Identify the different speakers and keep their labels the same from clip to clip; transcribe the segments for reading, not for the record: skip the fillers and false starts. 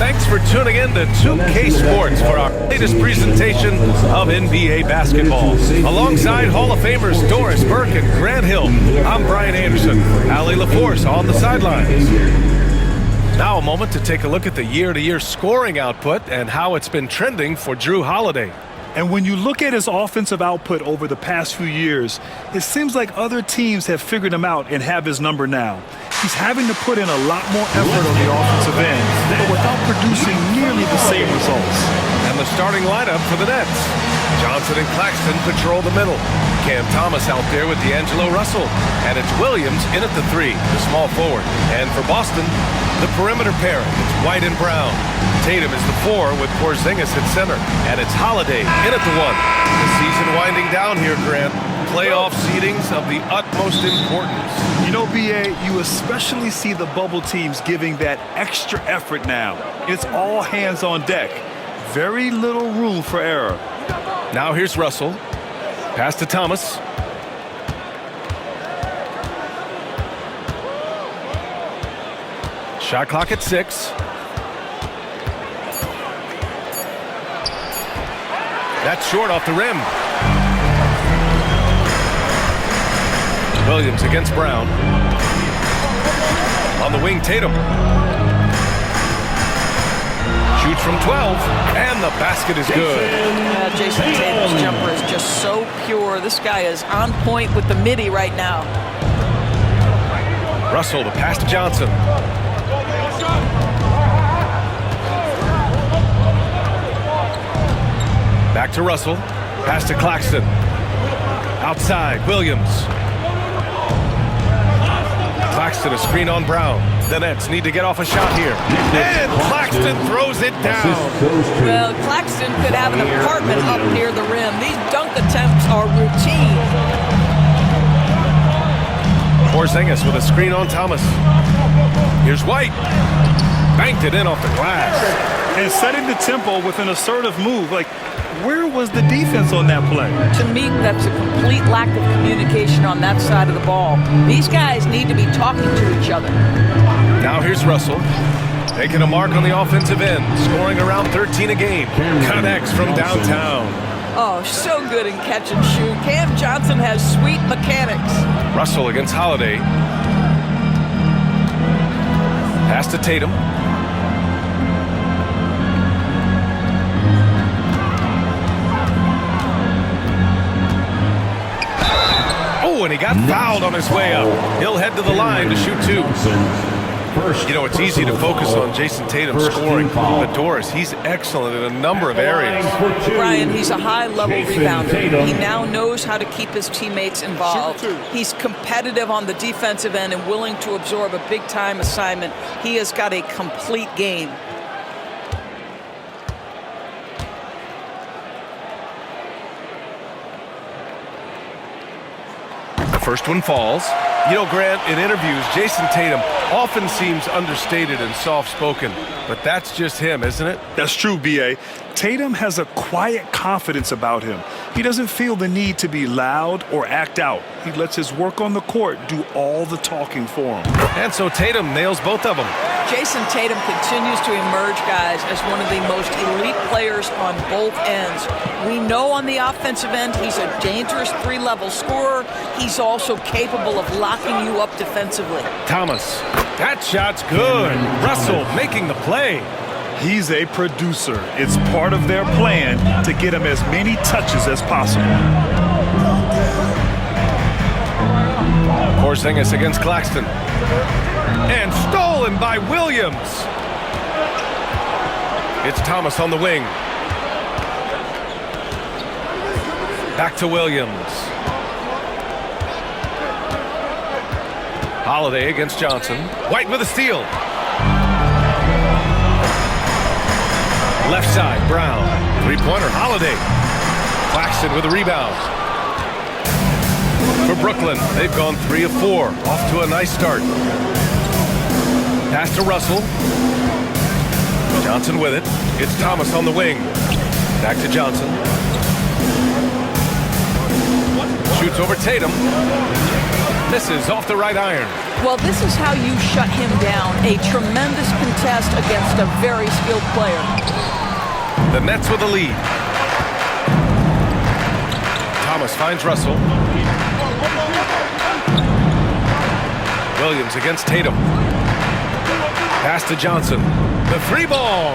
Speaker 1: Thanks for tuning in to 2K Sports for our latest presentation of NBA basketball. Alongside Hall of Famers Doris Burke and Grant Hill, I'm Brian Anderson. Allie LaForce on the sidelines. Now a moment to take a look at the year-to-year scoring output and how it's been trending for Jrue Holiday.
Speaker 2: And when you look at his offensive output over the past few years, it seems like other teams have figured him out and have his number now. He's having to put in a lot more effort on the offensive end, but without producing nearly the same results.
Speaker 1: And the starting lineup for the Nets. Johnson and Claxton patrol the middle. Cam Thomas out there with D'Angelo Russell. And it's Williams in at the 3, the small forward. And for Boston, the perimeter pairing. It's White and Brown. Tatum is the 4 with Porzingis at center. And it's Holiday in at the 1. The season winding down here, Grant. Playoff seedings of the utmost importance.
Speaker 2: You know, B.A., you especially see the bubble teams giving that extra effort now. It's all hands on deck. Very little room for error.
Speaker 1: Now here's Russell. Pass to Thomas. Shot clock at 6. That's short off the rim. Williams against Brown. On the wing, Tatum. Shoots from 12, and the basket is good.
Speaker 3: Jason Tatum's jumper is just so pure. This guy is on point with the midi right now.
Speaker 1: Russell, the pass to Johnson. Back to Russell. Pass to Claxton. Outside, Williams. Claxton, a screen on Brown. The Nets need to get off a shot here. And Claxton throws it down.
Speaker 3: Well, Claxton could have an apartment up near the rim. These dunk attempts are routine.
Speaker 1: Porzingis with a screen on Thomas. Here's White. Banked it in off the glass.
Speaker 2: And setting the tempo with an assertive move. Like, where was the defense on that play?
Speaker 3: To me, that's a complete lack of communication on that side of the ball. These guys need to be talking to each other.
Speaker 1: Now here's Russell. Taking a mark on the offensive end. Scoring around 13 a game. Connects from downtown.
Speaker 3: Oh, so good in catch and shoot. Cam Johnson has sweet mechanics.
Speaker 1: Russell against Holiday. Pass to Tatum. Oh, and he got fouled on his way up. He'll head to the line to shoot 2. You know, it's easy to focus on Jason Tatum scoring, but Doris, he's excellent in a number of areas.
Speaker 3: Brian, he's a high-level rebounder. He now knows how to keep his teammates involved. He's competitive on the defensive end and willing to absorb a big-time assignment. He has got a complete game.
Speaker 1: The first one falls. You know, Grant, in interviews, Jason Tatum often seems understated and soft-spoken, but that's just him, isn't it?
Speaker 2: That's true, B.A. Tatum has a quiet confidence about him. He doesn't feel the need to be loud or act out. He lets his work on the court do all the talking for him.
Speaker 1: And so Tatum nails both of them.
Speaker 3: Jason Tatum continues to emerge, guys, as one of the most elite players on both ends. We know on the offensive end he's a dangerous 3-level scorer. He's also capable of locking you up defensively.
Speaker 1: Thomas, that shot's good. Russell making the play.
Speaker 2: He's a producer. It's part of their plan to get him as many touches as possible.
Speaker 1: Porzingis against Claxton. And stolen by Williams. It's Thomas on the wing. Back to Williams. Holiday against Johnson. White with a steal. Left side, Brown. Three-pointer, Holiday. Claxton with a rebound. For Brooklyn, they've gone 3 of 4. Off to a nice start. Pass to Russell. Johnson with it. It's Thomas on the wing. Back to Johnson. Shoots over Tatum. Misses off the right iron.
Speaker 3: Well, this is how you shut him down. A tremendous contest against a very skilled player.
Speaker 1: The Nets with a lead. Thomas finds Russell. Williams against Tatum. Pass to Johnson. The three ball.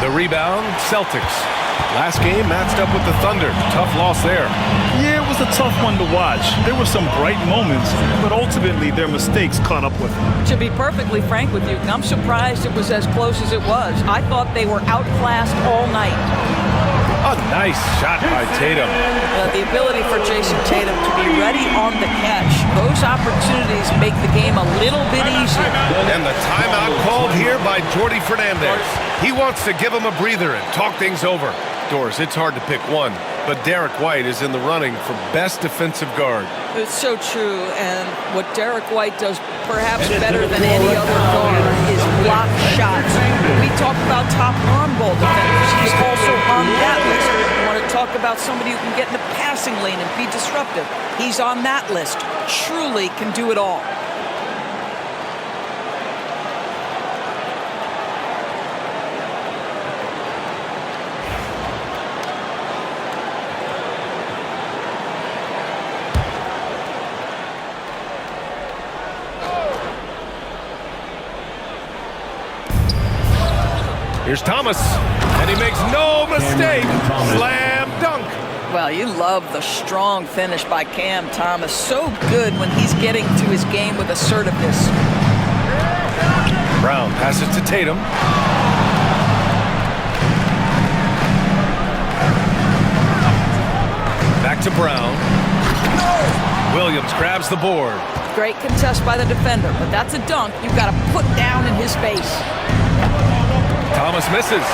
Speaker 1: The rebound, Celtics. Last game matched up with the Thunder. Tough loss there.
Speaker 2: Yeah, it was a tough one to watch. There were some bright moments, but ultimately their mistakes caught up with them.
Speaker 3: To be perfectly frank with you, I'm surprised it was as close as it was. I thought they were outclassed all night.
Speaker 1: A nice shot by Tatum.
Speaker 3: The ability for Jason Tatum to be ready on the catch, those opportunities make the game a little bit easier.
Speaker 1: And the timeout called here by Jordi Fernandez. He wants to give him a breather and talk things over. Doris, it's hard to pick one, but Derek White is in the running for best defensive guard.
Speaker 3: It's so true, and what Derek White does perhaps better than any other guard is block shots. We talk about top on-ball defenders. He's also on that list. You want to talk about somebody who can get in the passing lane and be disruptive. He's on that list. Truly can do it all.
Speaker 1: Here's Thomas, and he makes no mistake. Slam dunk.
Speaker 3: Well, you love the strong finish by Cam Thomas. So good when he's getting to his game with assertiveness.
Speaker 1: Brown passes to Tatum. Back to Brown. Williams grabs the board.
Speaker 3: Great contest by the defender, but that's a dunk you've got to put down in his face.
Speaker 1: Thomas misses.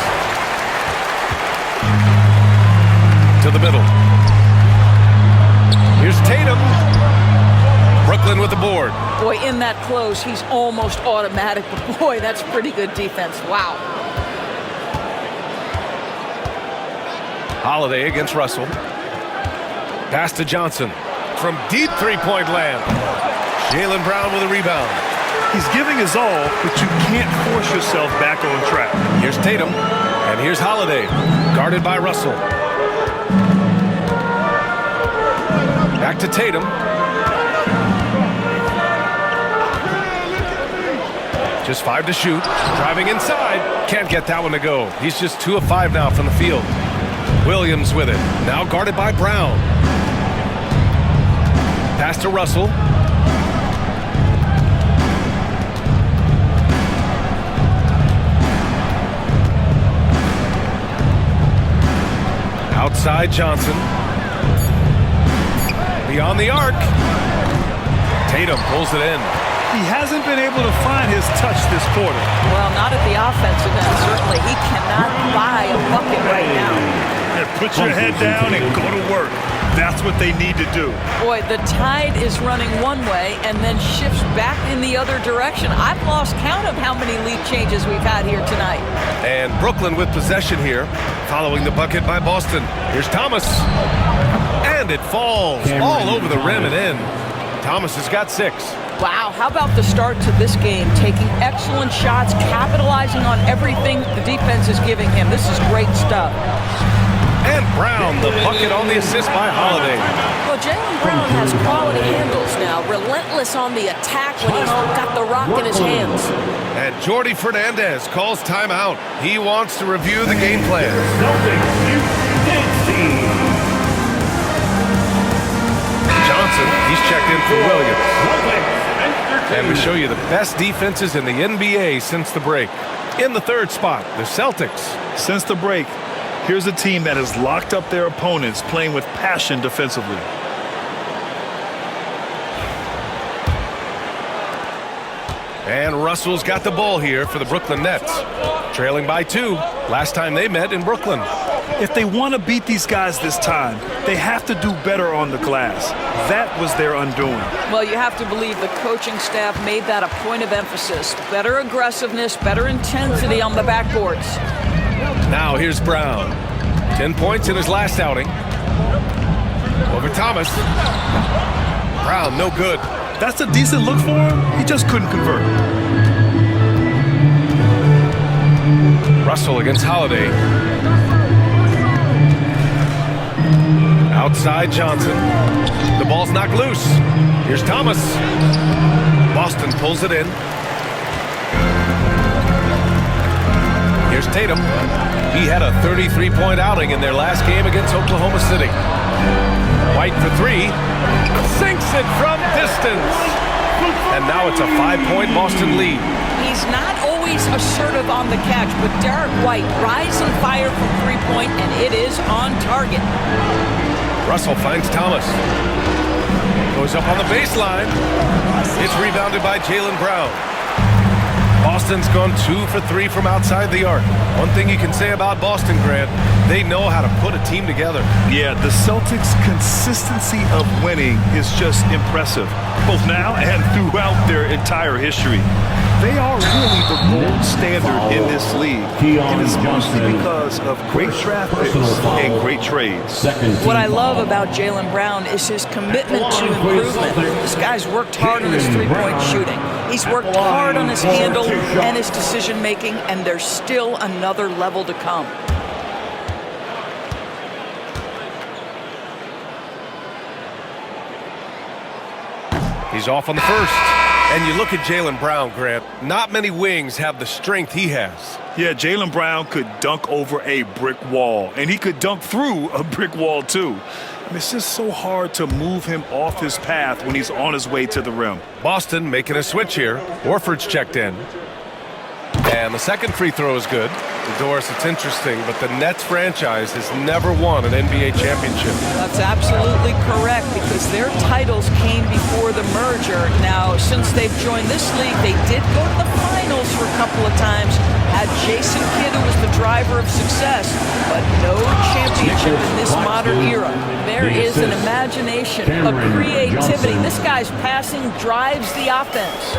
Speaker 1: To the middle. Here's Tatum. Brooklyn with the board.
Speaker 3: Boy, in that close, he's almost automatic, but boy, that's pretty good defense. Wow.
Speaker 1: Holiday against Russell. Pass to Johnson. From deep three-point land. Jaylen Brown with a rebound.
Speaker 2: He's giving his all, but you can't force yourself back on track.
Speaker 1: Here's Tatum, and here's Holiday, guarded by Russell. Back to Tatum. Just 5 to shoot. Driving inside. Can't get that one to go. He's just 2 of 5 now from the field. Williams with it. Now guarded by Brown. Pass to Russell. Outside Johnson. Beyond the arc. Tatum pulls it in.
Speaker 2: He hasn't been able to find his touch this quarter.
Speaker 3: Well, not at the offensive end, certainly. He cannot buy a bucket right now.
Speaker 2: And put your head down and go to work. That's what they need to do.
Speaker 3: Boy, the tide is running one way and then shifts back in the other direction. I've lost count of how many lead changes we've had here tonight.
Speaker 1: And Brooklyn with possession here, following the bucket by Boston. Here's Thomas. And it falls all over the rim and in. Thomas has got 6.
Speaker 3: Wow, how about the start to this game? Taking excellent shots, capitalizing on everything the defense is giving him. This is great stuff.
Speaker 1: And Brown, the bucket on the assist by Holiday.
Speaker 3: Well, Jaylen Brown has quality handles now. Relentless on the attack when he's got the rock in his hands.
Speaker 1: And Jordi Fernandez calls timeout. He wants to review the game plan. Johnson, he's checked in for Williams. And we show you the best defenses in the NBA since the break. In the 3rd spot, the Celtics.
Speaker 2: Since the break, here's a team that has locked up their opponents, playing with passion defensively.
Speaker 1: And Russell's got the ball here for the Brooklyn Nets. Trailing by 2. Last time they met in Brooklyn.
Speaker 2: If they want to beat these guys this time, they have to do better on the glass. That was their undoing.
Speaker 3: Well, you have to believe the coaching staff made that a point of emphasis. Better aggressiveness, better intensity on the backboards.
Speaker 1: Now here's Brown. 10 points in his last outing. Over Thomas. Brown, no good.
Speaker 2: That's a decent look for him. He just couldn't convert.
Speaker 1: Russell against Holiday. Outside Johnson. The ball's knocked loose. Here's Thomas. Boston pulls it in. Here's Tatum. He had a 33-point outing in their last game against Oklahoma City. White for three. Sinks it from distance. And now it's a 5-point Boston lead.
Speaker 3: He's not always assertive on the catch, but Derek White rising fire from three-point, and it is on target.
Speaker 1: Russell finds Thomas. Goes up on the baseline. It's rebounded by Jaylen Brown. Boston's gone 2 for 3 from outside the arc. One thing you can say about Boston, Grant, they know how to put a team together.
Speaker 2: Yeah, the Celtics' consistency of winning is just impressive, both now and throughout their entire history. They are really the gold standard in this league, and it's mostly because of great draft picks and great trades.
Speaker 3: What I love about Jaylen Brown is his commitment to improvement. This guy's worked hard on his three-point shooting. He's worked hard on his handle and his decision-making, and there's still another level to come.
Speaker 1: He's off on the first. And you look at Jaylen Brown, Grant, not many wings have the strength he has.
Speaker 2: Yeah, Jaylen Brown could dunk over a brick wall, and he could dunk through a brick wall, too. I mean, it's just so hard to move him off his path when he's on his way to the rim.
Speaker 1: Boston making a switch here. Horford's checked in. And the second free throw is good. Doris, it's interesting, but the Nets franchise has never won an NBA championship.
Speaker 3: That's absolutely correct, because their titles came before the merger. Now, since they've joined this league, they did go to the finals for a couple of times. Had Jason Kidd, who was the driver of success, but no championship in this modern era. There is an imagination, a creativity. This guy's passing drives the offense.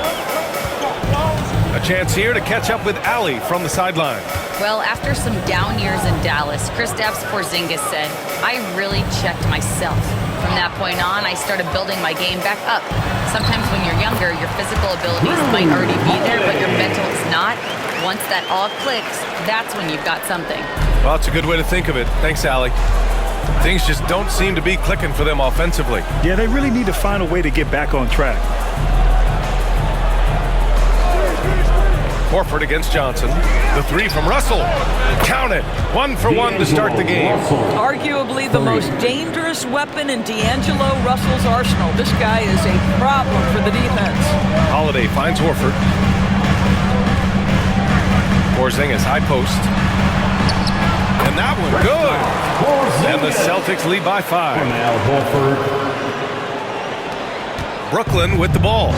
Speaker 1: A chance here to catch up with Allie from the sideline.
Speaker 4: Well, after some down years in Dallas, Kristaps Porzingis said, "I really checked myself. From that point on, I started building my game back up. Sometimes when you're younger, your physical abilities might already be there, but your mental is not. Once that all clicks, that's when you've got something."
Speaker 1: Well, it's a good way to think of it. Thanks, Allie. Things just don't seem to be clicking for them offensively.
Speaker 2: Yeah, they really need to find a way to get back on track.
Speaker 1: Horford against Johnson. The three from Russell. Count it. 1 for 1 to start the game.
Speaker 3: Arguably the most dangerous weapon in D'Angelo Russell's arsenal. This guy is a problem for the defense.
Speaker 1: Holiday finds Horford. Porzingis high post. And that one good. And the Celtics lead by 5. Brooklyn with the ball.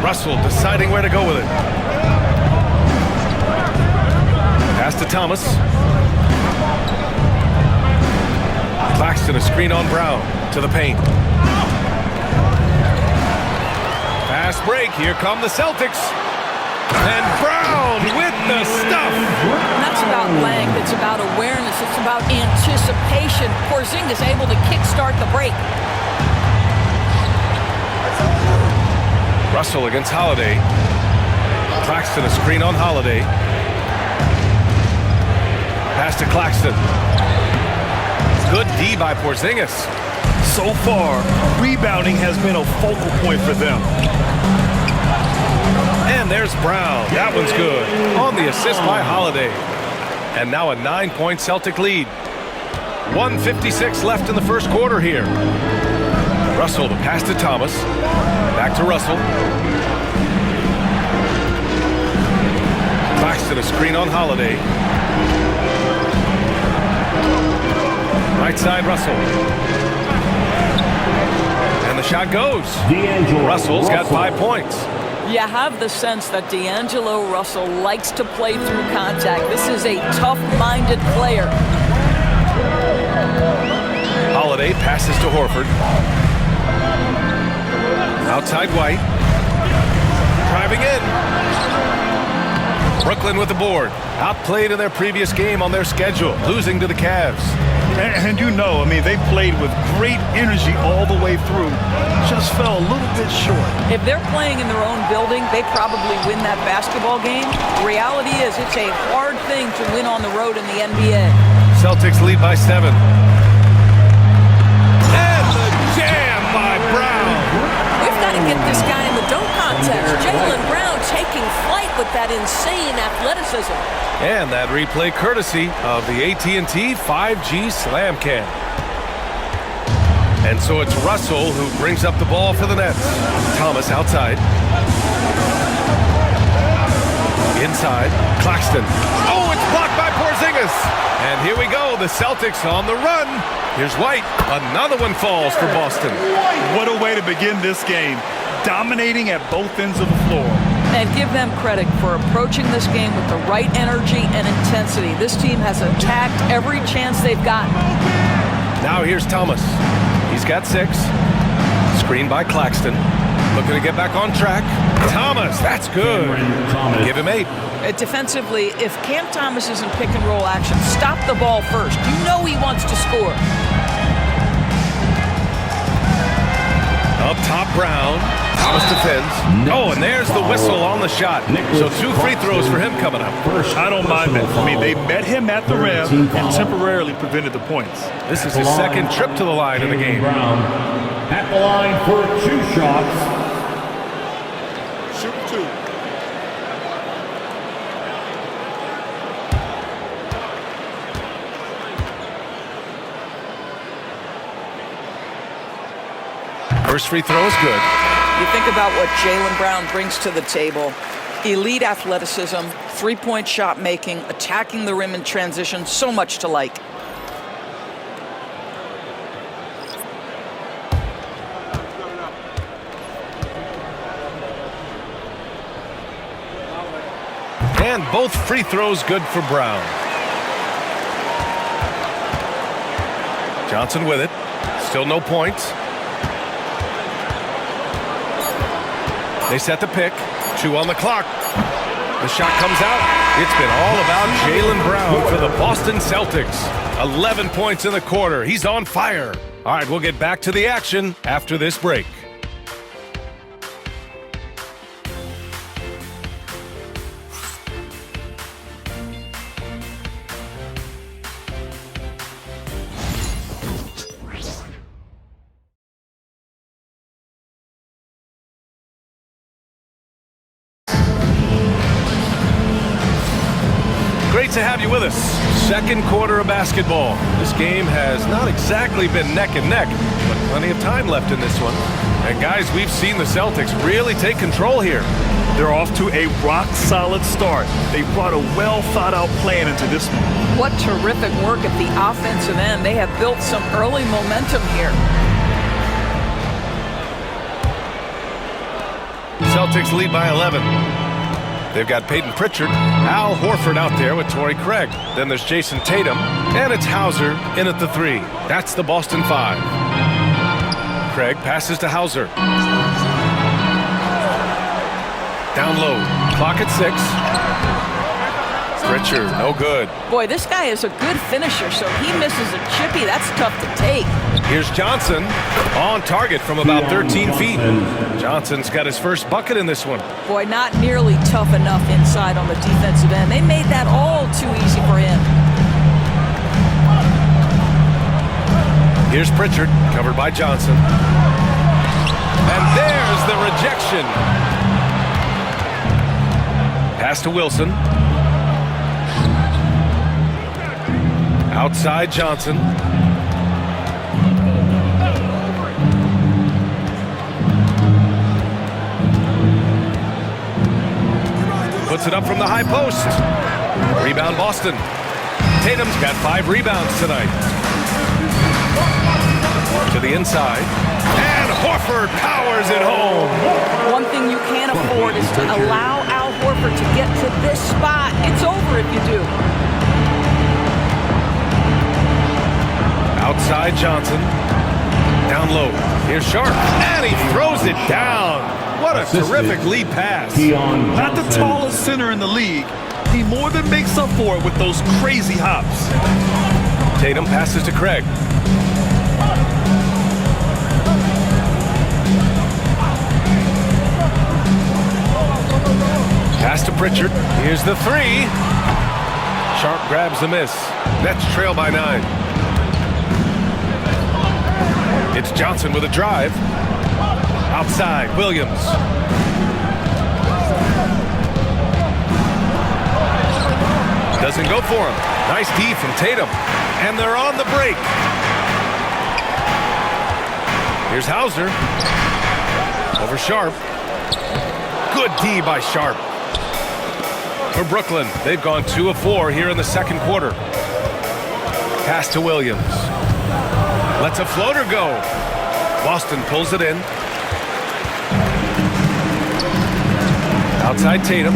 Speaker 1: Russell deciding where to go with it. Pass to Thomas. Claxton a screen on Brown to the paint. Fast break. Here come the Celtics. And Brown with the stuff.
Speaker 3: And that's about length. It's about awareness. It's about anticipation. Porzingis able to kickstart the break.
Speaker 1: Russell against Holiday. Claxton a screen on Holiday. Pass to Claxton. Good D by Porzingis.
Speaker 2: So far, rebounding has been a focal point for them.
Speaker 1: And there's Brown. That one's good. On the assist by Holiday. And now a 9-point Celtic lead. 1:56 left in the first quarter here. Russell to pass to Thomas. Back to Russell. Claxton a screen on Holiday. Right side Russell. And the shot goes. Russell's got 5 points.
Speaker 3: You have the sense that D'Angelo Russell likes to play through contact. This is a tough-minded player.
Speaker 1: Holiday passes to Horford. Outside White. Driving in. Brooklyn with the board. Outplayed in their previous game on their schedule, losing to the Cavs.
Speaker 2: And you know, I mean, they played with great energy all the way through. Just fell a little bit short.
Speaker 3: If they're playing in their own building, they probably win that basketball game. The reality is it's a hard thing to win on the road in the NBA.
Speaker 1: Celtics lead by 7. And the jam by Brown.
Speaker 5: We've got to get this guy in the dunk contest. Jaylen Brown taking flight with that insane athleticism.
Speaker 1: And that replay courtesy of the AT&T 5G Slam Cam. And so it's Russell who brings up the ball for the Nets. Thomas outside. Inside, Claxton. Oh, it's blocked by Porzingis. And here we go, the Celtics on the run. Here's White. Another one falls for Boston.
Speaker 2: What a way to begin this game. Dominating at both ends of the floor.
Speaker 3: And give them credit for approaching this game with the right energy and intensity. This team has attacked every chance they've gotten.
Speaker 1: Now here's Thomas. He's got 6. Screened by Claxton. Looking to get back on track. Thomas, that's good. Give him 8.
Speaker 3: Defensively, if Cam Thomas is in pick and roll action, stop the ball first. You know he wants to score.
Speaker 1: Up top, Brown. Thomas defends. Oh, and there's the whistle on the shot. So 2 free throws for him coming up.
Speaker 2: I don't mind that. I mean, they met him at the rim and temporarily prevented the points.
Speaker 1: This is his second trip to the line in the game.
Speaker 6: Brown at the line for 2 shots.
Speaker 2: Shoot 2.
Speaker 1: First free throw is good.
Speaker 3: You think about what Jaylen Brown brings to the table. Elite athleticism, three-point shot making, attacking the rim in transition, so much to like.
Speaker 1: And both free throws good for Brown. Johnson with it. Still no points. They set the pick. 2 on the clock. The shot comes out. It's been all about Jaylen Brown for the Boston Celtics. 11 points in the quarter. He's on fire. All right, we'll get back to the action after this break. Great to have you with us. Second quarter of basketball. This game has not exactly been neck and neck, but plenty of time left in this one. And guys, we've seen the Celtics really take control here.
Speaker 2: They're off to a rock-solid start. They brought a well-thought-out plan into this one.
Speaker 3: What terrific work at the offensive end. They have built some early momentum here.
Speaker 1: Celtics lead by 11. They've got Peyton Pritchard, Al Horford out there with Torrey Craig. Then there's Jason Tatum, and it's Hauser in at the 3. That's the Boston 5. Craig passes to Hauser. Down low, clock at 6. Pritchard, no good.
Speaker 3: Boy, this guy is a good finisher, so he misses a chippy. That's tough to take.
Speaker 1: Here's Johnson on target from about 13 feet. Johnson's got his first bucket in this one.
Speaker 3: Boy, not nearly tough enough inside on the defensive end. They made that all too easy for him.
Speaker 1: Here's Pritchard, covered by Johnson. And there's the rejection. Pass to Wilson. Outside Johnson. Puts it up from the high post. Rebound Boston. Tatum's got 5 rebounds tonight. To the inside. And Horford powers it home.
Speaker 3: One thing you can't afford is to allow Al Horford to get to this spot. It's over if you do. Outside Johnson. Down low. Here's Sharp. And he throws it down. What a terrific lead pass.
Speaker 2: Not the tallest center in the league. He more than makes up for it with those crazy hops.
Speaker 1: Tatum passes to Craig. Pass to Pritchard. Here's the three. Sharp grabs the miss. Nets trail by 9. It's Johnson with a drive. Outside, Williams. Doesn't go for him. Nice D from Tatum. And they're on the break. Here's Hauser. Over Sharp. Good D by Sharp. For Brooklyn, they've gone 2 of 4 here in the second quarter. Pass to Williams. Lets a floater go. Boston pulls it in. Outside Tatum.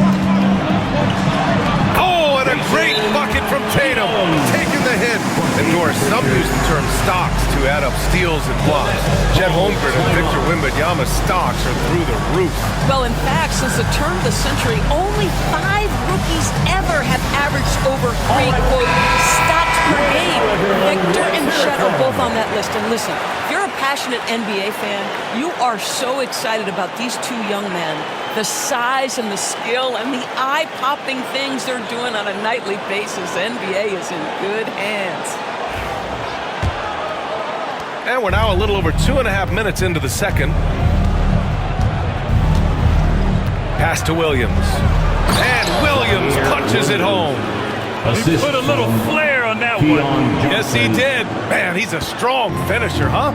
Speaker 1: Oh, and a great bucket from Tatum. Taking the hit. And Norris, some use the term stocks to add up steals and blocks. Chet Holmgren and Victor Wembanyama's stocks are through the roof.
Speaker 3: Well, in fact, since the turn of the century, only 5 rookies ever have averaged over 3, quote, stocks per game. Victor and Chet are both on that list. And listen, if you're a passionate NBA fan, you are so excited about these 2 young men. The size and the skill and the eye-popping things they're doing on a nightly basis. The NBA is in good hands.
Speaker 1: And we're now a little over 2.5 minutes into the second. Pass to Williams. And Williams punches it home.
Speaker 2: He put a little flair on that one.
Speaker 1: Yes, he did. Man, he's a strong finisher, huh?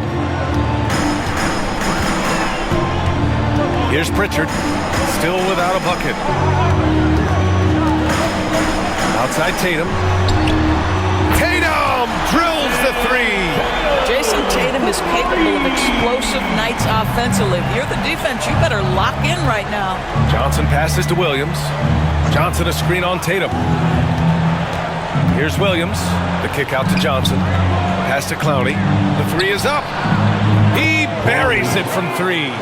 Speaker 1: Here's Pritchard. Still without a bucket. Outside Tatum. Tatum drills the 3.
Speaker 3: Jason Tatum is capable of explosive nights offensively. If you're the defense, you better lock in right now.
Speaker 1: Johnson passes to Williams. Johnson a screen on Tatum. Here's Williams. The kick out to Johnson. Pass to Clowney. The 3 is up. He buries it from 3.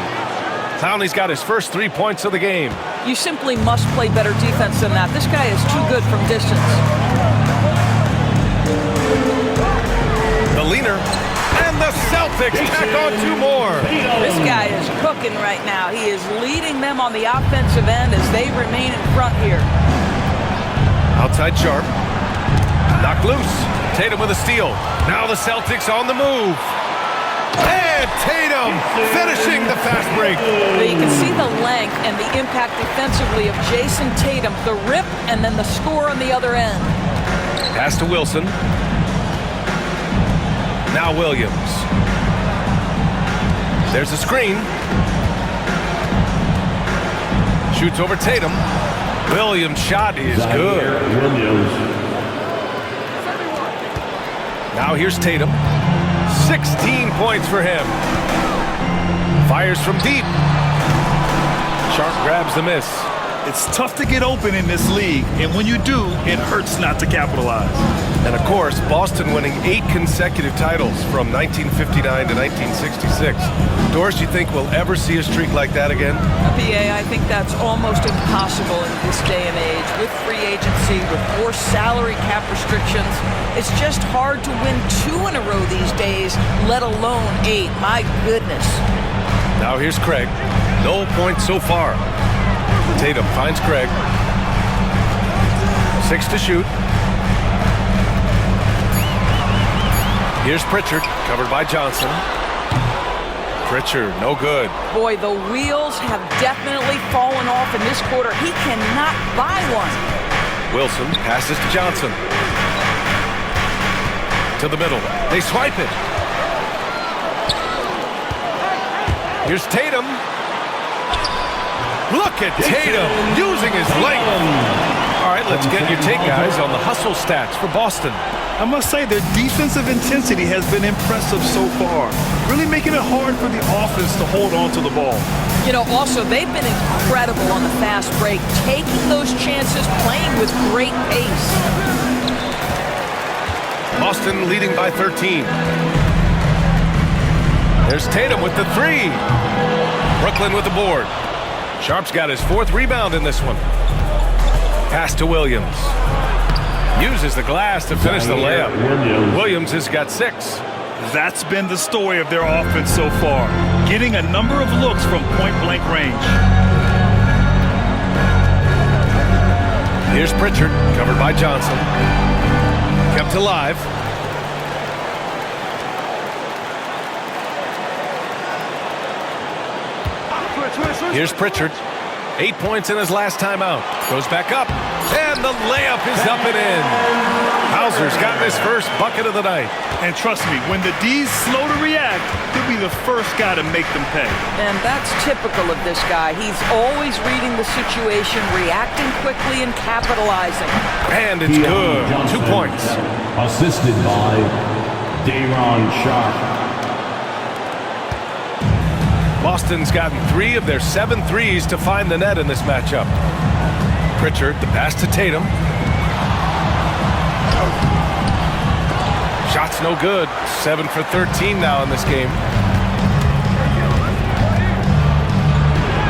Speaker 1: Clowney's got his first 3 points of the game.
Speaker 3: You simply must play better defense than that. This guy is too good from distance.
Speaker 1: The leaner. And the Celtics tack on 2 more.
Speaker 3: This guy is cooking right now. He is leading them on the offensive end as they remain in front here.
Speaker 1: Outside Sharp. Knocked loose. Tatum with a steal. Now the Celtics on the move. And Tatum finishing the fast break.
Speaker 3: But you can see the length and the impact defensively of Jason Tatum. The rip and then the score on the other end.
Speaker 1: Pass to Wilson. Now Williams. There's a screen. Shoots over Tatum. Williams' shot is good. Now here's Tatum. 16 points for him. Fires from deep. Sharp grabs the miss.
Speaker 2: It's tough to get open in this league, and when you do, it hurts not to capitalize.
Speaker 1: And of course, Boston winning 8 consecutive titles from 1959 to 1966. Doris, you think we'll ever see a streak like that again?
Speaker 3: PA, I think that's almost impossible in this day and age. With free agency, with more salary cap restrictions, it's just hard to win 2 in a row these days, let alone 8. My goodness.
Speaker 1: Now here's Craig. No points so far. Tatum finds Craig. 6 to shoot. Here's Pritchard, covered by Johnson. Pritchard, no good.
Speaker 3: Boy, the wheels have definitely fallen off in this quarter. He cannot buy one.
Speaker 1: Wilson passes to Johnson. To the middle. They swipe it. Here's Tatum. Look at Tatum using his length. All right, let's get your take, guys, on the hustle stats for Boston.
Speaker 2: I must say their defensive intensity has been impressive so far, really making it hard for the offense to hold on to the ball.
Speaker 3: You know, also, they've been incredible on the fast break, taking those chances, playing with great pace.
Speaker 1: Boston leading by 13. There's Tatum with the 3. Brooklyn with the board. Sharp's got his 4th rebound in this one. Pass to Williams. Uses the glass to finish the layup. Williams has got 6.
Speaker 2: That's been the story of their offense so far, getting a number of looks from point-blank range.
Speaker 1: Here's Pritchard, covered by Johnson. Kept alive. Here's Pritchard. 8 points in his last time out. Goes back up, and the layup is up and in. Hauser's gotten his first bucket of the night.
Speaker 2: And trust me, when the D's slow to react, he'll be the first guy to make them pay.
Speaker 3: And that's typical of this guy. He's always reading the situation, reacting quickly, and capitalizing.
Speaker 1: And it's good. 2 points.
Speaker 6: Assisted by Day'Ron Sharp.
Speaker 1: Boston's gotten 3 of their 7 threes to find the net in this matchup. Pritchard, the pass to Tatum. Shot's no good. 7 for 13 now in this game.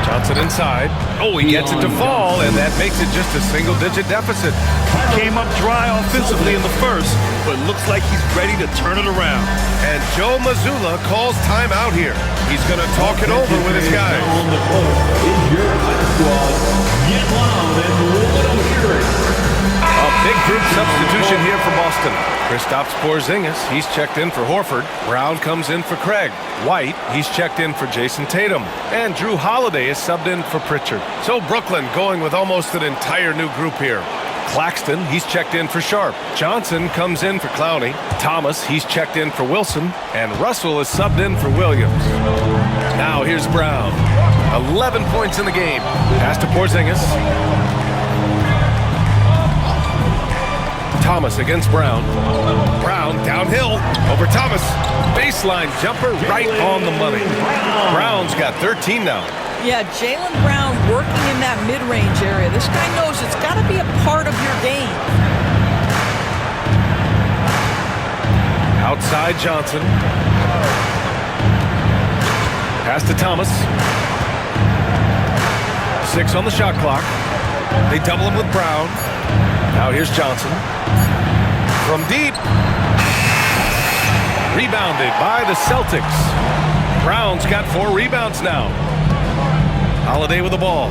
Speaker 1: Johnson inside. Oh, he gets it to fall, and that makes it just a single-digit deficit.
Speaker 2: Came up dry offensively in the first, but looks like he's ready to turn it around.
Speaker 1: And Joe Mazzulla calls timeout here. He's going to talk it over with his guys.
Speaker 6: On the court is your high squad. Get loud and roll it.
Speaker 1: A big group substitution here for Boston. Kristaps Porzingis, he's checked in for Horford. Brown comes in for Craig. White, he's checked in for Jason Tatum. And Drew Holiday is subbed in for Pritchard. So Brooklyn going with almost an entire new group here. Claxton, he's checked in for Sharp. Johnson comes in for Clowney. Thomas, he's checked in for Wilson. And Russell is subbed in for Williams. Now here's Brown. 11 points in the game. Pass to Porzingis. Thomas against Brown. Brown downhill over Thomas. Baseline jumper right on the money. Brown's got 13 now.
Speaker 3: Yeah, Jaylen Brown working in that mid-range area. This guy knows it's got to be a part of your game.
Speaker 1: Outside Johnson. Pass to Thomas. 6 on the shot clock. They double him with Brown. Now here's Johnson. From deep. Rebounded by the Celtics. Brown's got 4 rebounds now. Holiday with the ball.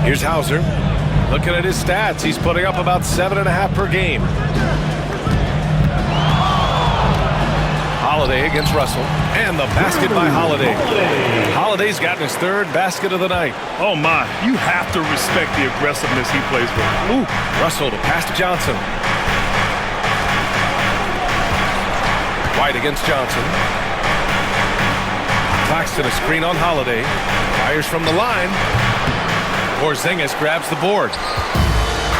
Speaker 1: Here's Hauser. Looking at his stats, he's putting up about 7.5 per game. Holiday against Russell. And the basket by Holiday. Holiday's gotten his 3rd basket of the night.
Speaker 2: Oh my, you have to respect the aggressiveness he plays with.
Speaker 1: Ooh, Russell to pass to Johnson. White against Johnson. Claxton a screen on Holiday. Fires from the line. Porzingis grabs the board.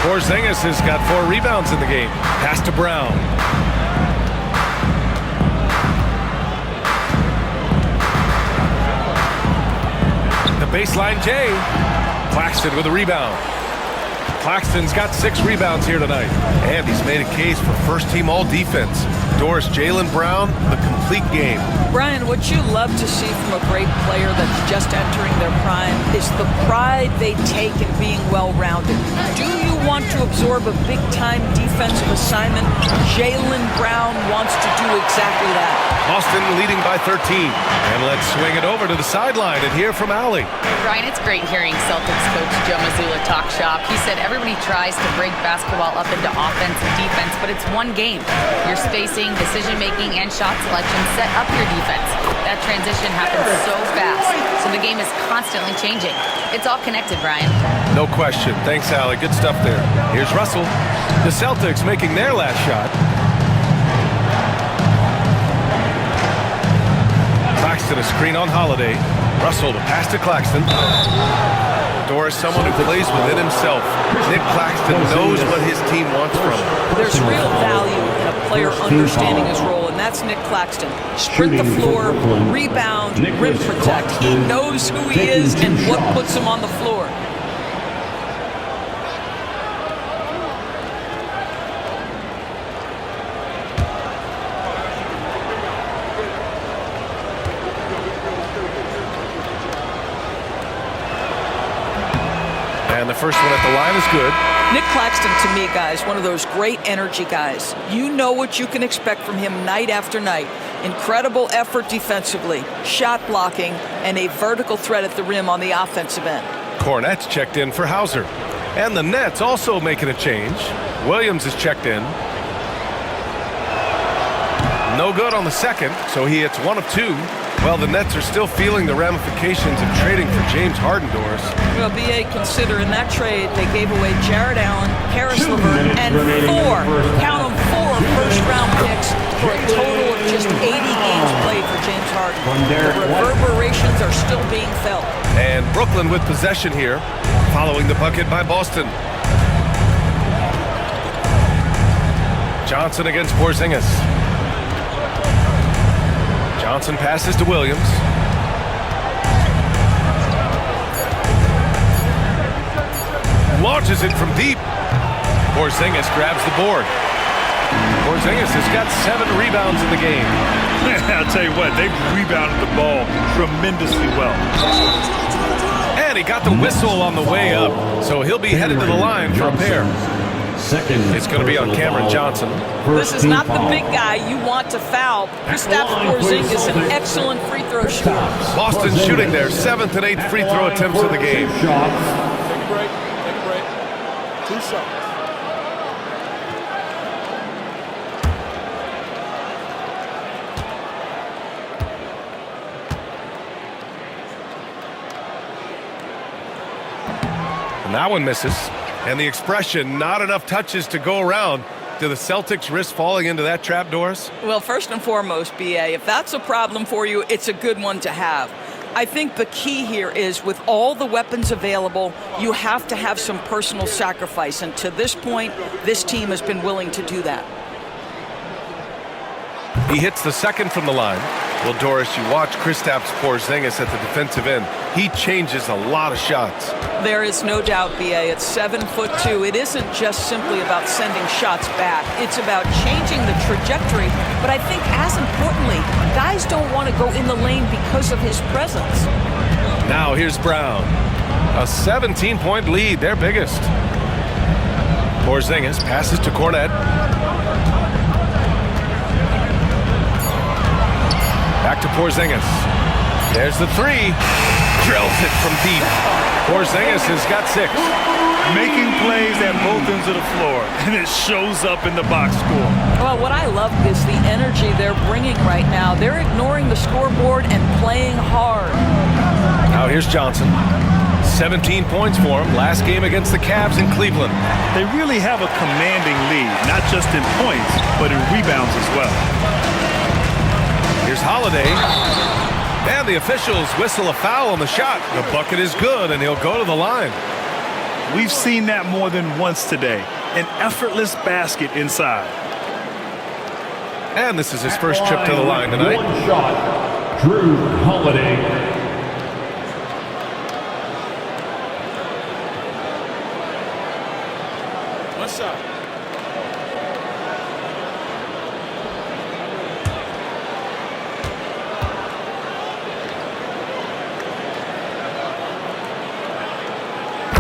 Speaker 1: Porzingis has got 4 rebounds in the game. Pass to Brown. The baseline J. Claxton with a rebound. Claxton's got 6 rebounds here tonight. And he's made a case for first-team all-defense. Doris Jaylen Brown, the complete game.
Speaker 3: Brian, what you love to see from a great player that's just entering their prime is the pride they take in being well-rounded. Do you want to absorb a big-time defensive assignment? Jaylen Brown wants to do exactly that.
Speaker 1: Boston leading by 13. And let's swing it over to the sideline and hear from Allie.
Speaker 4: Brian, it's great hearing Celtics coach Joe Mazzulla talk shop. He said everybody tries to break basketball up into offense and defense, but it's one game. Your spacing, decision-making, and shot selection set up your defense. That transition happens so fast, so the game is constantly changing. It's all connected, Brian.
Speaker 1: No question. Thanks, Allie. Good stuff there. Here's Russell. The Celtics making their last shot. Claxton a screen on Holiday. Russell to pass to Claxton. Doris, someone who plays within himself. Nick Claxton knows what his team wants from him.
Speaker 3: There's real value in a player understanding his role, and that's Nick Claxton. Sprint the floor, rebound, rim protect. He knows who he is and what puts him on the floor.
Speaker 1: first one at the line is good.
Speaker 3: Nick Claxton, to me, guys, one of those great energy guys. You know what you can expect from him night after night. Incredible effort defensively, shot blocking, and a vertical threat at the rim on the offensive end.
Speaker 1: Hornets checked in for Hauser. And the Nets also making a change. Williams is checked in. No good on the second, so he hits 1 of 2. Well, the Nets are still feeling the ramifications of trading for James Harden, Doris.
Speaker 3: Well, B.A., consider in that trade they gave away Jared Allen, Karis LeVert, and 4 first-round picks for a total of just 80 games played for James Harden. The reverberations are still being felt.
Speaker 1: And Brooklyn with possession here, following the bucket by Boston. Johnson against Porzingis. Johnson passes to Williams. Launches it from deep. Porzingis grabs the board. Porzingis has got 7 rebounds in the game.
Speaker 2: I'll tell you what, they've rebounded the ball tremendously well.
Speaker 1: And he got the whistle on the way up, so he'll be headed to the line for a pair. It's going to be on Cameron Johnson.
Speaker 3: This is not the big guy you want to foul. Kristaps Porzingis, an excellent free throw shooter.
Speaker 1: Boston shooting their 7th and 8th free throw attempts of the game.
Speaker 7: Take a break. Take a break. 2 shots.
Speaker 1: And that one misses. And the expression, not enough touches to go around. Do the Celtics risk falling into that trap, Doris?
Speaker 3: Well, first and foremost, B.A., if that's a problem for you, it's a good one to have. I think the key here is with all the weapons available, you have to have some personal sacrifice. And to this point, this team has been willing to do that.
Speaker 1: He hits the second from the line. Well, Doris, you watch Kristaps Porzingis at the defensive end. He changes a lot of shots.
Speaker 3: There is no doubt, B.A. At 7'2", it isn't just simply about sending shots back. It's about changing the trajectory. But I think as importantly, guys don't want to go in the lane because of his presence.
Speaker 1: Now here's Brown. A 17-point lead, their biggest. Porzingis passes to Cornet. Back to Porzingis. There's the 3. Drills it from deep. Porzingis has got 6.
Speaker 2: Making plays at both ends of the floor, and it shows up in the box score.
Speaker 3: Well, what I love is the energy they're bringing right now. They're ignoring the scoreboard and playing hard.
Speaker 1: Now here's Johnson. 17 points for him last game against the Cavs in Cleveland.
Speaker 2: They really have a commanding lead, not just in points, but in rebounds as well.
Speaker 1: Here's Holiday. And the officials whistle a foul on the shot. The bucket is good, and he'll go to the line.
Speaker 2: We've seen that more than once today. An effortless basket inside.
Speaker 1: And this is his first trip to the line tonight.
Speaker 6: 1 shot, Drew Holiday.
Speaker 7: What's up?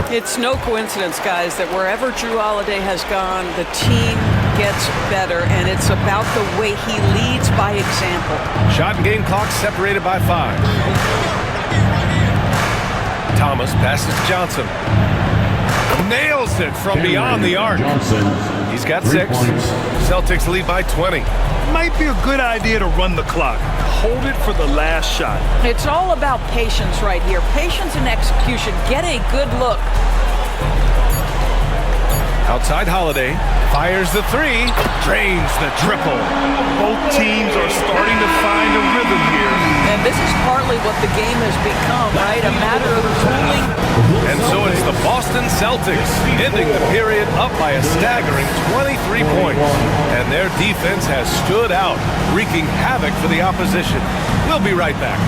Speaker 3: It's no coincidence, guys, that wherever Drew Holiday has gone, the team gets better, and it's about the way he leads by example.
Speaker 1: Shot and game clock separated by 5. Thomas passes to Johnson. Nails it from beyond the arc. He's got 6. Celtics lead by 20.
Speaker 2: Might be a good idea to run the clock. Hold it for the last shot.
Speaker 3: It's all about patience right here. Patience and execution. Get a good look.
Speaker 1: Outside Holiday. Fires the 3. Drains the triple.
Speaker 2: Both teams are starting to find a rhythm here.
Speaker 3: And this is partly what the game has become, right? A matter of tooling.
Speaker 1: And so it's the Boston Celtics ending the period up by a staggering 23 points. And their defense has stood out, wreaking havoc for the opposition. We'll be right back.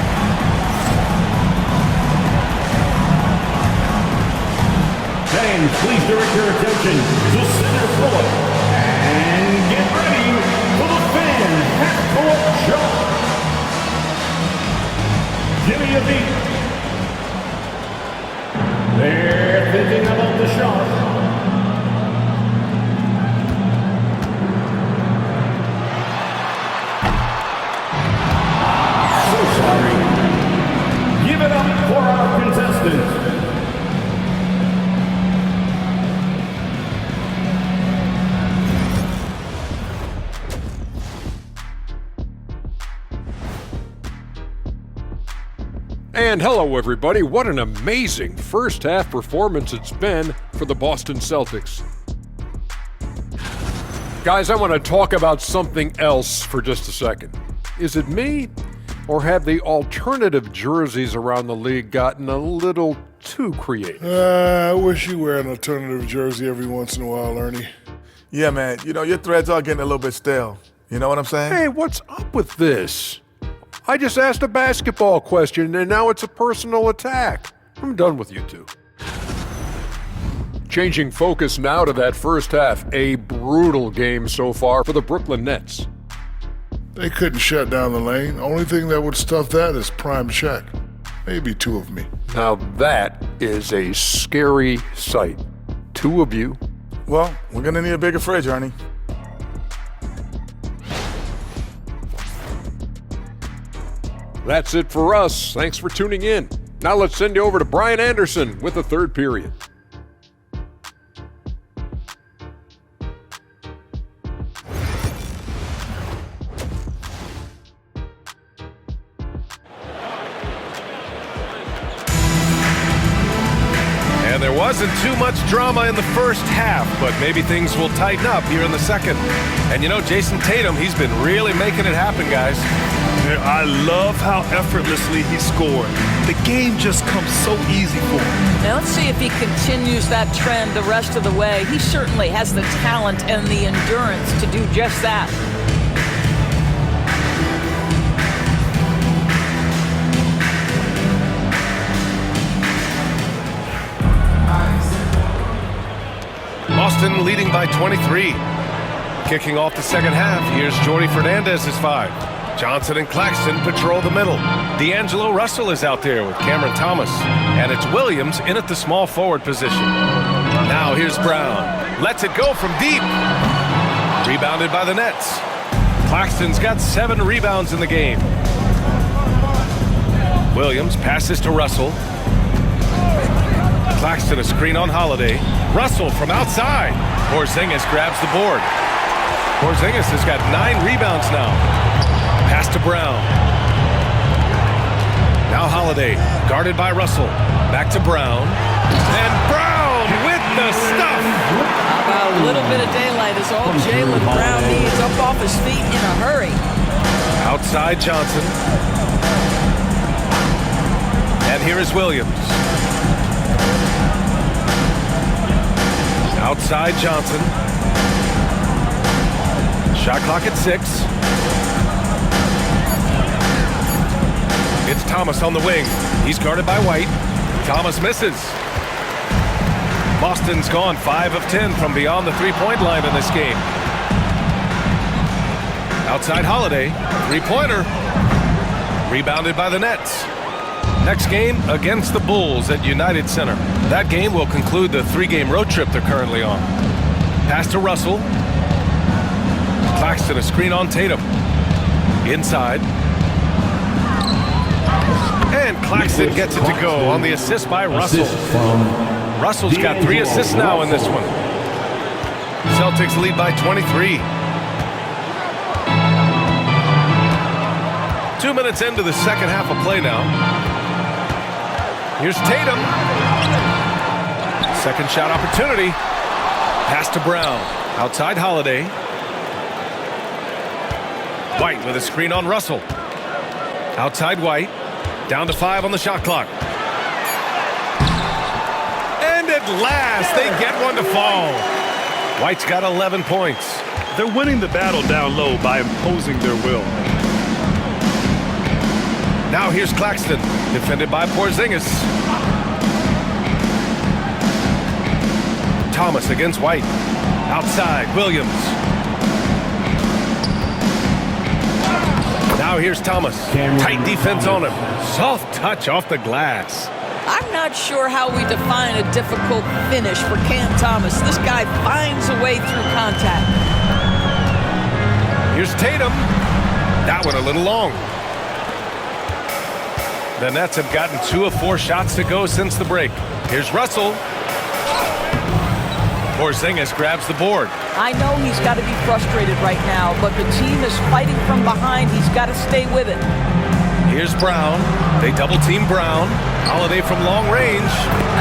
Speaker 6: Fans, please direct your attention to center court and get ready for the fan half-court shot. Give me a beat. They're thinking about the
Speaker 8: And hello, everybody. What an amazing first-half performance it's been for the Boston Celtics. Guys, I want to talk about something else for just a second. Is it me, or have the alternative jerseys around the league gotten a little too creative?
Speaker 9: I wish you wear an alternative jersey every once in a while, Ernie.
Speaker 10: Yeah, man. You know, your threads are getting a little bit stale. You know what I'm saying?
Speaker 8: Hey, what's up with this? I just asked a basketball question, and now it's a personal attack. I'm done with you two. Changing focus now to that first half. A brutal game so far for the Brooklyn Nets.
Speaker 9: They couldn't shut down the lane. Only thing that would stuff that is prime check. Maybe two of me.
Speaker 8: Now that is a scary sight. Two of you.
Speaker 10: Well, we're gonna need a bigger fridge, Ernie.
Speaker 8: That's it for us. Thanks for tuning in. Now let's send you over to Brian Anderson with the third period.
Speaker 1: And there wasn't too much drama in the first half, but maybe things will tighten up here in the second. And you know, Jason Tatum, he's been really making it happen, guys.
Speaker 2: I love how effortlessly he scored. The game just comes so easy for him.
Speaker 3: Now let's see if he continues that trend the rest of the way. He certainly has the talent and the endurance to do just that.
Speaker 1: Boston leading by 23. Kicking off the second half, here's Jordy Fernandez's 5. Johnson and Claxton patrol the middle. D'Angelo Russell is out there with Cameron Thomas. And it's Williams in at the small forward position. Now here's Brown. Lets it go from deep. Rebounded by the Nets. Claxton's got 7 rebounds in the game. Williams passes to Russell. Claxton a screen on Holiday. Russell from outside. Porzingis grabs the board. Porzingis has got 9 rebounds now. Pass to Brown. Now Holiday, guarded by Russell. Back to Brown. And Brown with the stuff.
Speaker 3: How about a little bit of daylight is all Jaylen Brown needs, up off his feet in a hurry.
Speaker 1: Outside Johnson. And here is Williams. Outside Johnson. Shot clock at 6. It's Thomas on the wing. He's guarded by White. Thomas misses. Boston's gone 5 of 10 from beyond the three-point line in this game. Outside Holiday. Three-pointer. Rebounded by the Nets. Next game against the Bulls at United Center. That game will conclude the 3-game road trip they're currently on. Pass to Russell. Claxton a screen on Tatum. Inside. And Claxton gets it to go on the assist by Russell. Russell's got 3 assists now in this one. Celtics lead by 23. 2 minutes into the second half of play now. Here's Tatum. Second shot opportunity. Pass to Brown. Outside Holiday. White with a screen on Russell. Outside White. Down to 5 on the shot clock. And at last, they get one to fall. White's got 11 points.
Speaker 2: They're winning the battle down low by imposing their will.
Speaker 1: Now here's Claxton, defended by Porzingis. Thomas against White. Outside, Williams. Now here's Thomas. Tight defense on him. Soft touch off the glass.
Speaker 3: I'm not sure how we define a difficult finish for Cam Thomas. This guy finds a way through contact.
Speaker 1: Here's Tatum. That one a little long. The Nets have gotten 2 of 4 shots to go since the break. Here's Russell. Porzingis grabs the board.
Speaker 3: I know he's got to be frustrated right now, but the team is fighting from behind. He's got to stay with it.
Speaker 1: Here's Brown. They double-team Brown. Holiday from long range.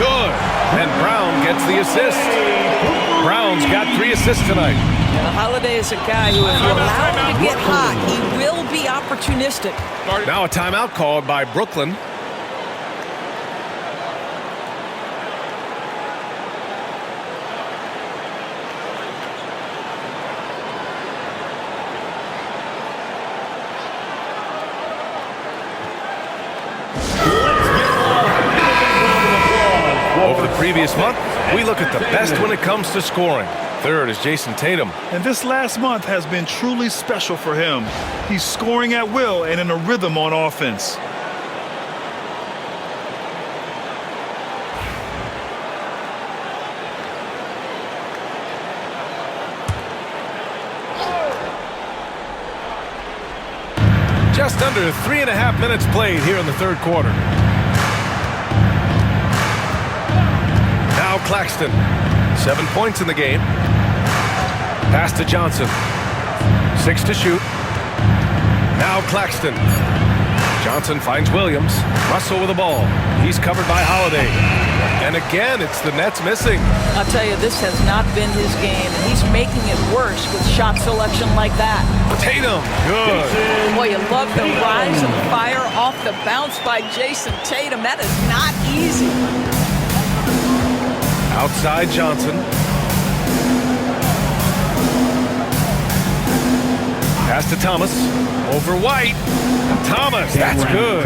Speaker 1: Good. And Brown gets the assist. Brown's got 3 assists tonight.
Speaker 3: Now, Holiday is a guy who, if you allow him to get hot, he will be opportunistic.
Speaker 1: Now a timeout called by Brooklyn. Over the previous month, we look at the best when it comes to scoring. Third is Jason Tatum.
Speaker 2: And this last month has been truly special for him. He's scoring at will and in a rhythm on offense.
Speaker 1: Just under 3.5 minutes played here in the third quarter. Now Claxton. 7 points in the game. Pass to Johnson. 6 to shoot. Now Claxton. Johnson finds Williams. Russell with the ball. He's covered by Holiday. And again, it's the Nets missing.
Speaker 3: I'll tell you, this has not been his game, and he's making it worse with shot selection like that.
Speaker 1: Tatum, good.
Speaker 3: Boy, you love the rise and fire off the bounce by Jason Tatum. That is not easy.
Speaker 1: Outside Johnson. Pass to Thomas. Over White. Thomas, that's good.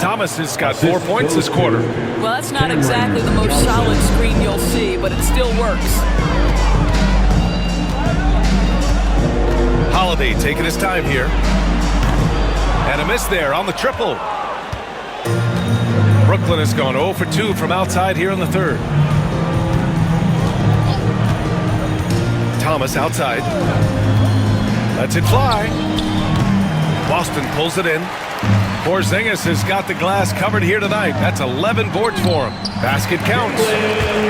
Speaker 1: Thomas has got 4 points this quarter.
Speaker 3: Well, that's not exactly the most solid screen you'll see, but it still works.
Speaker 1: Holiday taking his time here. And a miss there on the triple. Brooklyn has gone 0 for 2 from outside here in the third. Thomas outside. Lets it fly. Boston pulls it in. Porzingis has got the glass covered here tonight. That's 11 boards for him. Basket counts.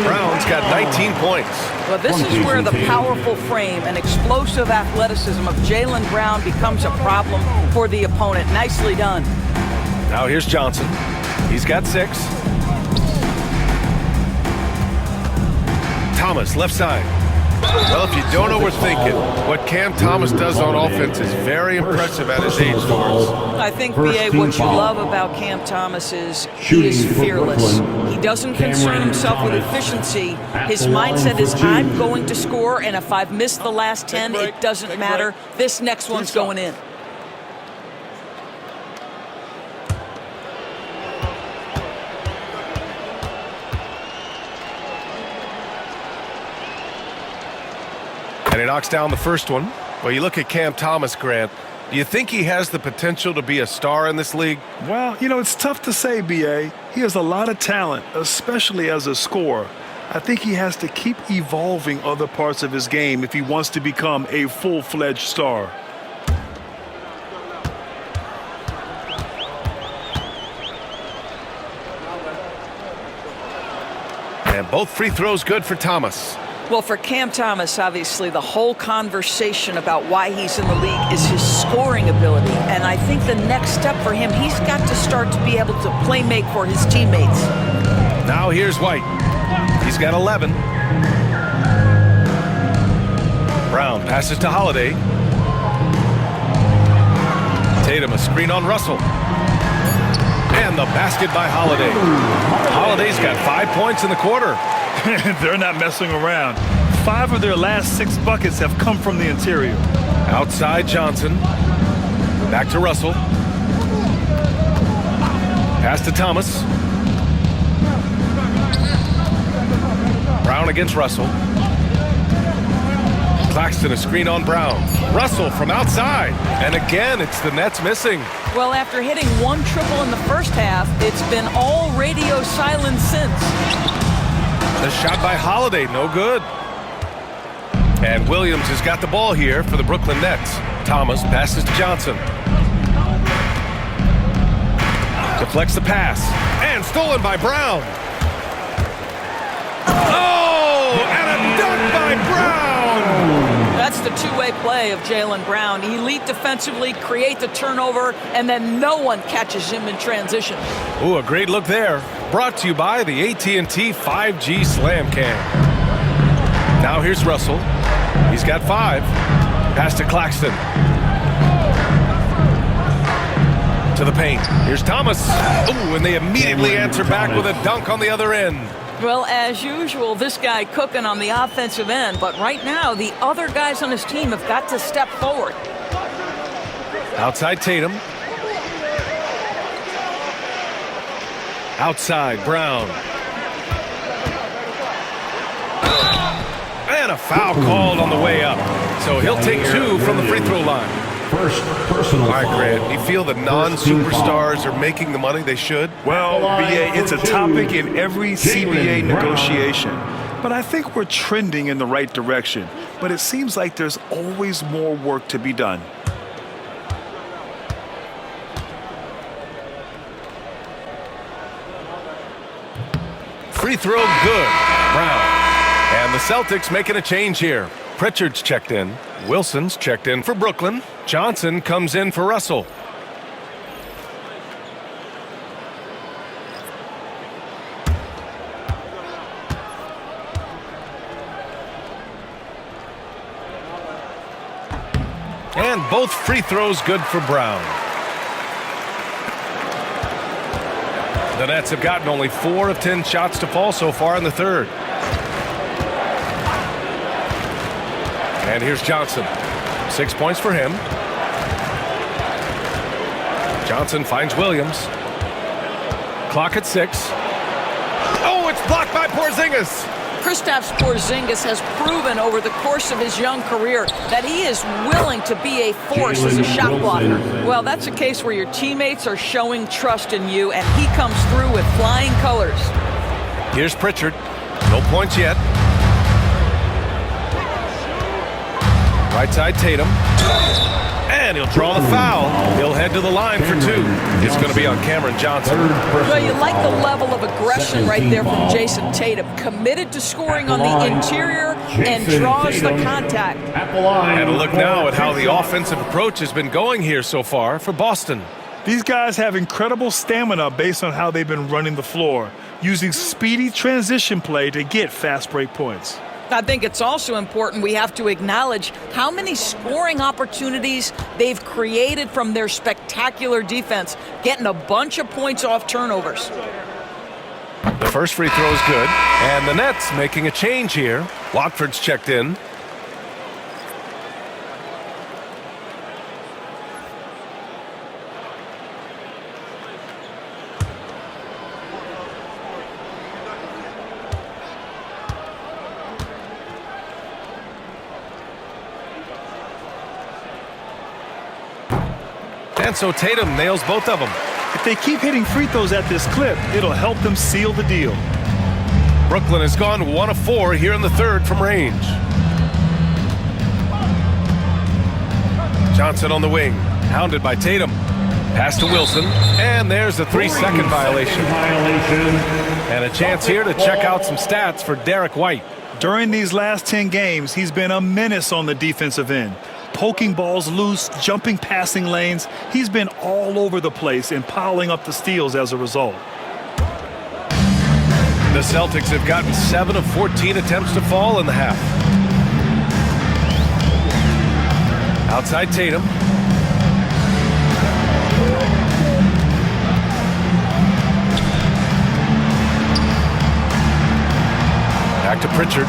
Speaker 1: Brown's got 19 points.
Speaker 3: Well, this is where the powerful frame and explosive athleticism of Jaylen Brown becomes a problem for the opponent. Nicely done.
Speaker 1: Now here's Johnson. He's got 6. Thomas, left side. Well, if you don't know, we're thinking what Cam Thomas does on offense is very impressive at his age, Doris.
Speaker 3: I think, B.A., what you love about Cam Thomas is he is fearless. He doesn't concern himself with efficiency. His mindset is, I'm going to score, and if I've missed the last 10, it doesn't matter. This next one's going in.
Speaker 1: And he knocks down the first one. Well, you look at Cam Thomas, Grant. Do you think he has the potential to be a star in this league?
Speaker 2: Well, you know, it's tough to say, B.A. He has a lot of talent, especially as a scorer. I think he has to keep evolving other parts of his game if he wants to become a full-fledged star.
Speaker 1: And both free throws good for Thomas.
Speaker 3: Well, for Cam Thomas, obviously, the whole conversation about why he's in the league is his scoring ability. And I think the next step for him, he's got to start to be able to play make for his teammates.
Speaker 1: Now here's White. He's got 11. Brown passes to Holiday. Tatum, a screen on Russell. And the basket by Holiday. Holiday's got 5 points in the quarter.
Speaker 2: They're not messing around. 5 of their last 6 buckets have come from the interior.
Speaker 1: Outside Johnson. Back to Russell. Pass to Thomas. Brown against Russell. Claxton, a screen on Brown. Russell from outside. And again, it's the Nets missing.
Speaker 3: Well, after hitting 1 triple in the first half, it's been all radio silence since.
Speaker 1: The shot by Holiday, no good. And Williams has got the ball here for the Brooklyn Nets. Thomas passes to Johnson. Deflects the pass. And stolen by Brown. Oh, and a dunk by Brown.
Speaker 3: That's the the two-way play of Jaylen Brown. Elite defensively, create the turnover, and then no one catches him in transition.
Speaker 1: Ooh, a great look there. Brought to you by the AT&T 5G Slam Cam. Now here's Russell. He's got 5. Pass to Claxton. To the paint. Here's Thomas. Ooh, and they immediately answer back with a dunk on the other end.
Speaker 3: Well, as usual, this guy cooking on the offensive end, but right now, the other guys on his team have got to step forward.
Speaker 1: Outside Tatum. Outside Brown. And a foul called on the way up. So he'll take 2 from the free throw line.
Speaker 6: First personal
Speaker 1: All right, Grant, you feel the non-superstars are making the money they should?
Speaker 2: Well, BA, it's a topic in every CBA negotiation. But I think we're trending in the right direction. But it seems like there's always more work to be done.
Speaker 1: Free throw good. Brown. And the Celtics making a change here. Pritchard's checked in. Wilson's checked in for Brooklyn. Johnson comes in for Russell. And both free throws good for Brown. The Nets have gotten only 4 of 10 shots to fall so far in the third. And here's Johnson. 6 points for him. Johnson finds Williams. Clock at 6. Oh, it's blocked by Porzingis.
Speaker 3: Kristaps Porzingis has proven over the course of his young career that he is willing to be a force as a shot blocker. Well, that's a case where your teammates are showing trust in you, and he comes through with flying colors.
Speaker 1: Here's Pritchard. No points yet. Right side Tatum. And he'll draw the foul. He'll head to the line for 2. It's going to be on Cameron Johnson.
Speaker 3: Well, you like the level of aggression right there from Jason Tatum. Committed to scoring on the interior and draws the contact.
Speaker 1: And a look now at how the offensive approach has been going here so far for Boston.
Speaker 2: These guys have incredible stamina based on how they've been running the floor, using speedy transition play to get fast break points.
Speaker 3: I think it's also important we have to acknowledge how many scoring opportunities they've created from their spectacular defense, getting a bunch of points off turnovers.
Speaker 1: The first free throw is good, and the Nets making a change here. Watford's checked in. And so Tatum nails both of them.
Speaker 2: If they keep hitting free throws at this clip, it'll help them seal the deal.
Speaker 1: Brooklyn has gone 1 of 4 here in the third from range. Johnson on the wing, hounded by Tatum. Pass to Wilson, and there's a 3-second violation. And a chance here to check out some stats for Derek White.
Speaker 2: During these last 10 games, he's been a menace on the defensive end. Poking balls loose, jumping passing lanes. He's been all over the place and piling up the steals as a result.
Speaker 1: The Celtics have gotten 7 of 14 attempts to fall in the half. Outside Tatum. Back to Pritchard.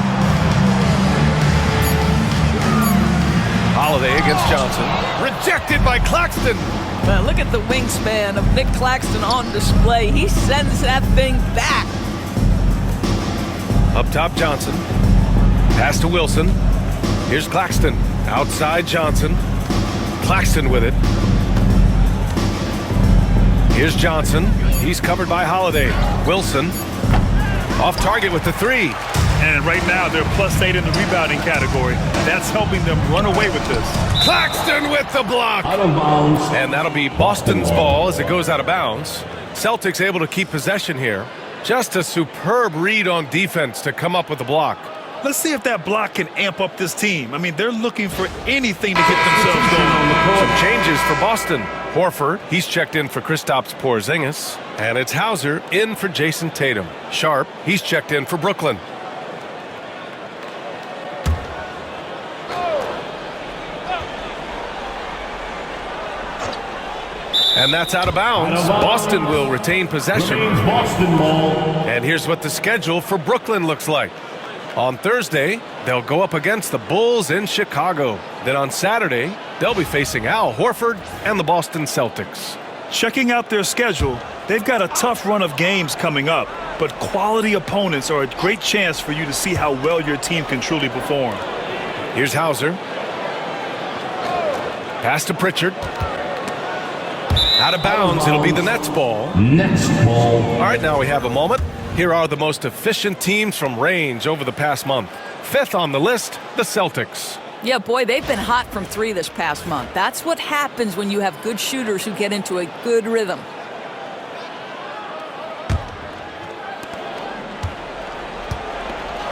Speaker 1: Holiday against Johnson. Rejected by Claxton.
Speaker 3: Look at the wingspan of Nick Claxton on display. He sends that thing back.
Speaker 1: Up top, Johnson. Pass to Wilson. Here's Claxton. Outside Johnson. Claxton with it. Here's Johnson. He's covered by Holiday. Wilson. Off target with the 3.
Speaker 2: And right now, they're +8 in the rebounding category. That's helping them run away with this.
Speaker 1: Claxton with the block.
Speaker 6: Out of bounds.
Speaker 1: And that'll be Boston's ball as it goes out of bounds. Celtics able to keep possession here. Just a superb read on defense to come up with the block.
Speaker 2: Let's see if that block can amp up this team. I mean, they're looking for anything to get themselves going.
Speaker 1: Some changes for Boston. Horford, he's checked in for Kristaps Porzingis. And it's Hauser in for Jason Tatum. Sharp, he's checked in for Brooklyn. And that's out of bounds. Boston will retain possession.
Speaker 6: Boston ball.
Speaker 1: And here's what the schedule for Brooklyn looks like. On Thursday, they'll go up against the Bulls in Chicago. Then on Saturday, they'll be facing Al Horford and the Boston Celtics.
Speaker 2: Checking out their schedule, they've got a tough run of games coming up, but quality opponents are a great chance for you to see how well your team can truly perform.
Speaker 1: Here's Hauser. Pass to Pritchard. Out of bounds, it'll be the Nets ball.
Speaker 6: Nets ball.
Speaker 1: All right, now we have a moment. Here are the most efficient teams from range over the past month. 5th on the list, the Celtics.
Speaker 3: Yeah, boy, they've been hot from 3 this past month. That's what happens when you have good shooters who get into a good rhythm.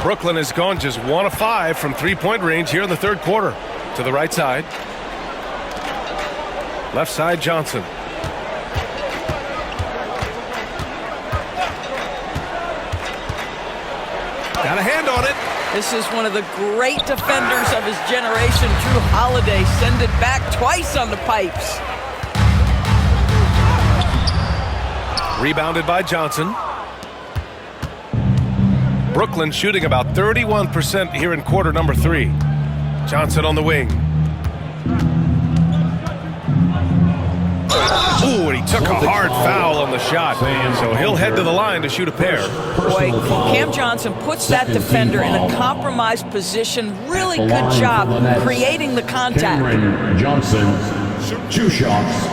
Speaker 1: Brooklyn has gone just 1 of 5 from three-point range here in the third quarter. To the right side. Left side, Johnson. Got a hand on it.
Speaker 3: This is one of the great defenders of his generation, Drew Holiday. Send it back twice on the pipes.
Speaker 1: Rebounded by Johnson. Brooklyn shooting about 31% here in quarter number 3. Johnson on the wing. Ooh, and he took a hard foul on the shot. So he'll head to the line to shoot a pair.
Speaker 3: Boy, Cam Johnson puts that defender in a compromised position. Really good job creating the contact.
Speaker 6: Cameron Johnson, 2 shots.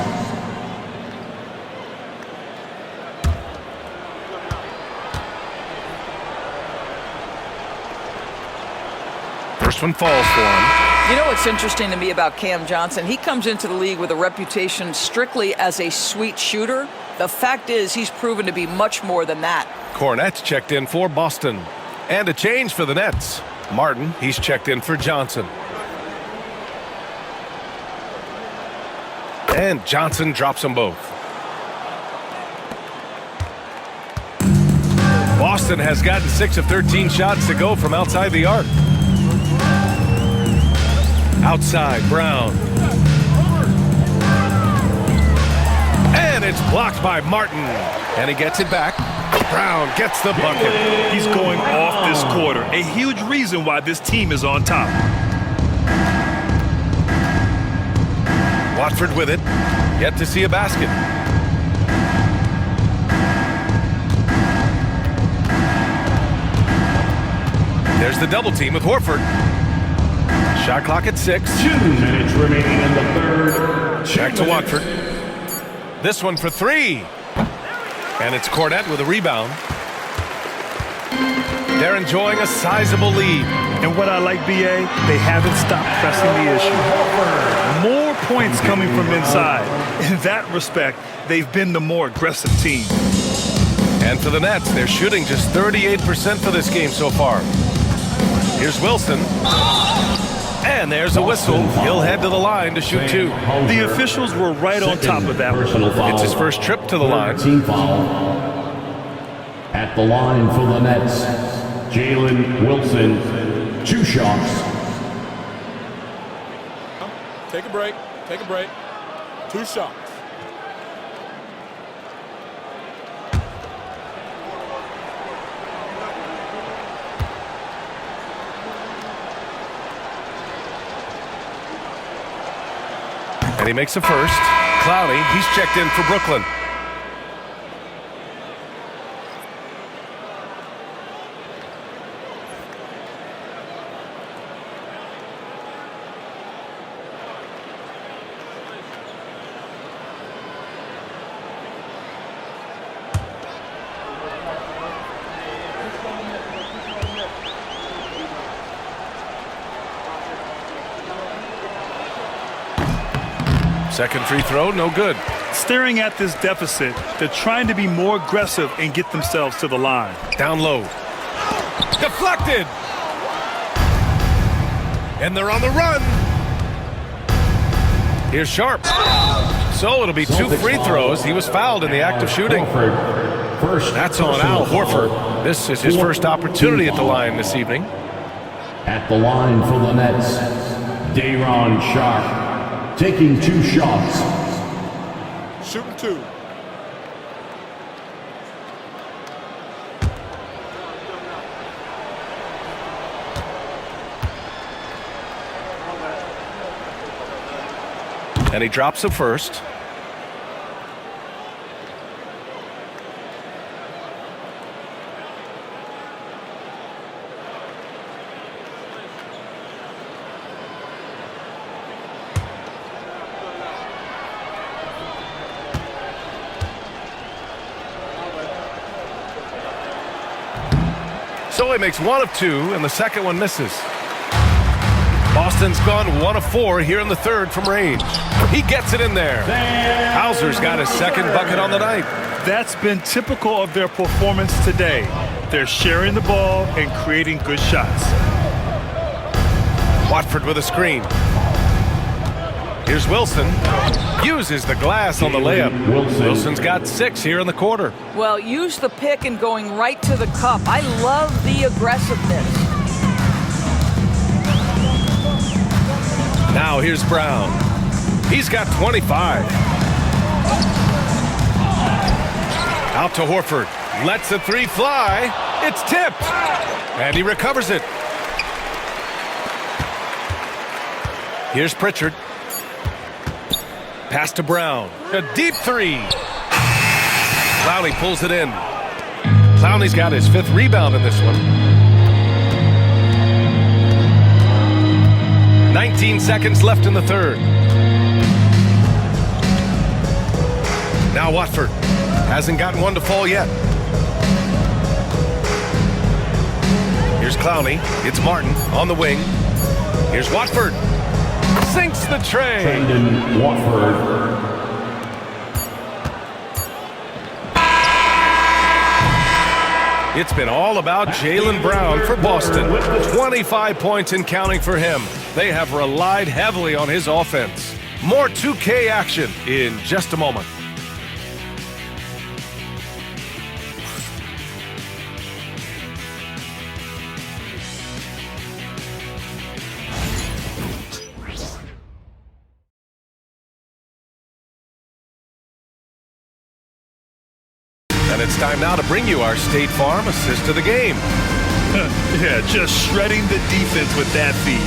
Speaker 1: First one falls for him.
Speaker 3: You know what's interesting to me about Cam Johnson? He comes into the league with a reputation strictly as a sweet shooter. The fact is he's proven to be much more than that.
Speaker 1: Cornette's checked in for Boston. And a change for the Nets. Martin, he's checked in for Johnson. And Johnson drops them both. Boston has gotten 6 of 13 shots to go from outside the arc. Outside, Brown. And it's blocked by Martin. And he gets it back. Brown gets the bucket.
Speaker 2: He's going off this quarter. A huge reason why this team is on top.
Speaker 1: Watford with it. Yet to see a basket. There's the double team with Horford. Shot clock at 6.
Speaker 6: 2 minutes remaining in the third.
Speaker 1: Back to Watford. This one for 3. And it's Cornette with a rebound. They're enjoying a sizable lead.
Speaker 2: And what I like, B.A., they haven't stopped pressing the issue. More points coming from inside. In that respect, they've been the more aggressive team.
Speaker 1: And for the Nets, they're shooting just 38% for this game so far. Here's Wilson. And there's a whistle. He'll head to the line to shoot 2.
Speaker 2: The officials were right on top of that one.
Speaker 1: It's his first trip to the line.
Speaker 6: Team foul. At the line for the Nets, Jalen Wilson, 2 shots.
Speaker 7: Take a break. Take a break. 2 shots.
Speaker 1: And he makes a first. Clowney, he's checked in for Brooklyn. Second free throw, no good.
Speaker 2: Staring at this deficit, they're trying to be more aggressive and get themselves to the line.
Speaker 1: Down low. Deflected. And they're on the run. Here's Sharp. So it'll be 2 free throws. He was fouled in the act of shooting. That's on Al Horford. This is his first opportunity at the line this evening.
Speaker 6: At the line for the Nets, Day'Ron Sharp, taking 2 shots.
Speaker 7: Shooting 2.
Speaker 1: And he drops the first. So he makes 1 of 2, and the second one misses. Boston's gone 1 of 4 here in the third from range. He gets it in there. Hauser's got his second bucket on the night.
Speaker 2: That's been typical of their performance today. They're sharing the ball and creating good shots.
Speaker 1: Watford with a screen. Here's Wilson. Uses the glass on the layup. Wilson's got 6 here in the quarter.
Speaker 3: Well, use the pick and going right to the cup. I love the aggressiveness.
Speaker 1: Now here's Brown. He's got 25. Out to Horford. Lets the 3 fly. It's tipped. And he recovers it. Here's Pritchard. Pass to Brown. A deep 3. Clowney pulls it in. Clowney's got his 5th rebound in this one. 19 seconds left in the third. Now Watford hasn't gotten one to fall yet. Here's Clowney. It's Martin on the wing. Here's Watford. Sinks the tray.
Speaker 6: Brandon Watford.
Speaker 1: It's been all about Jaylen Brown for Boston. 25 points and counting for him. They have relied heavily on his offense. More 2K action in just a moment. And it's time now to bring you our State Farm assist of the game.
Speaker 2: Yeah, just shredding the defense with that feed.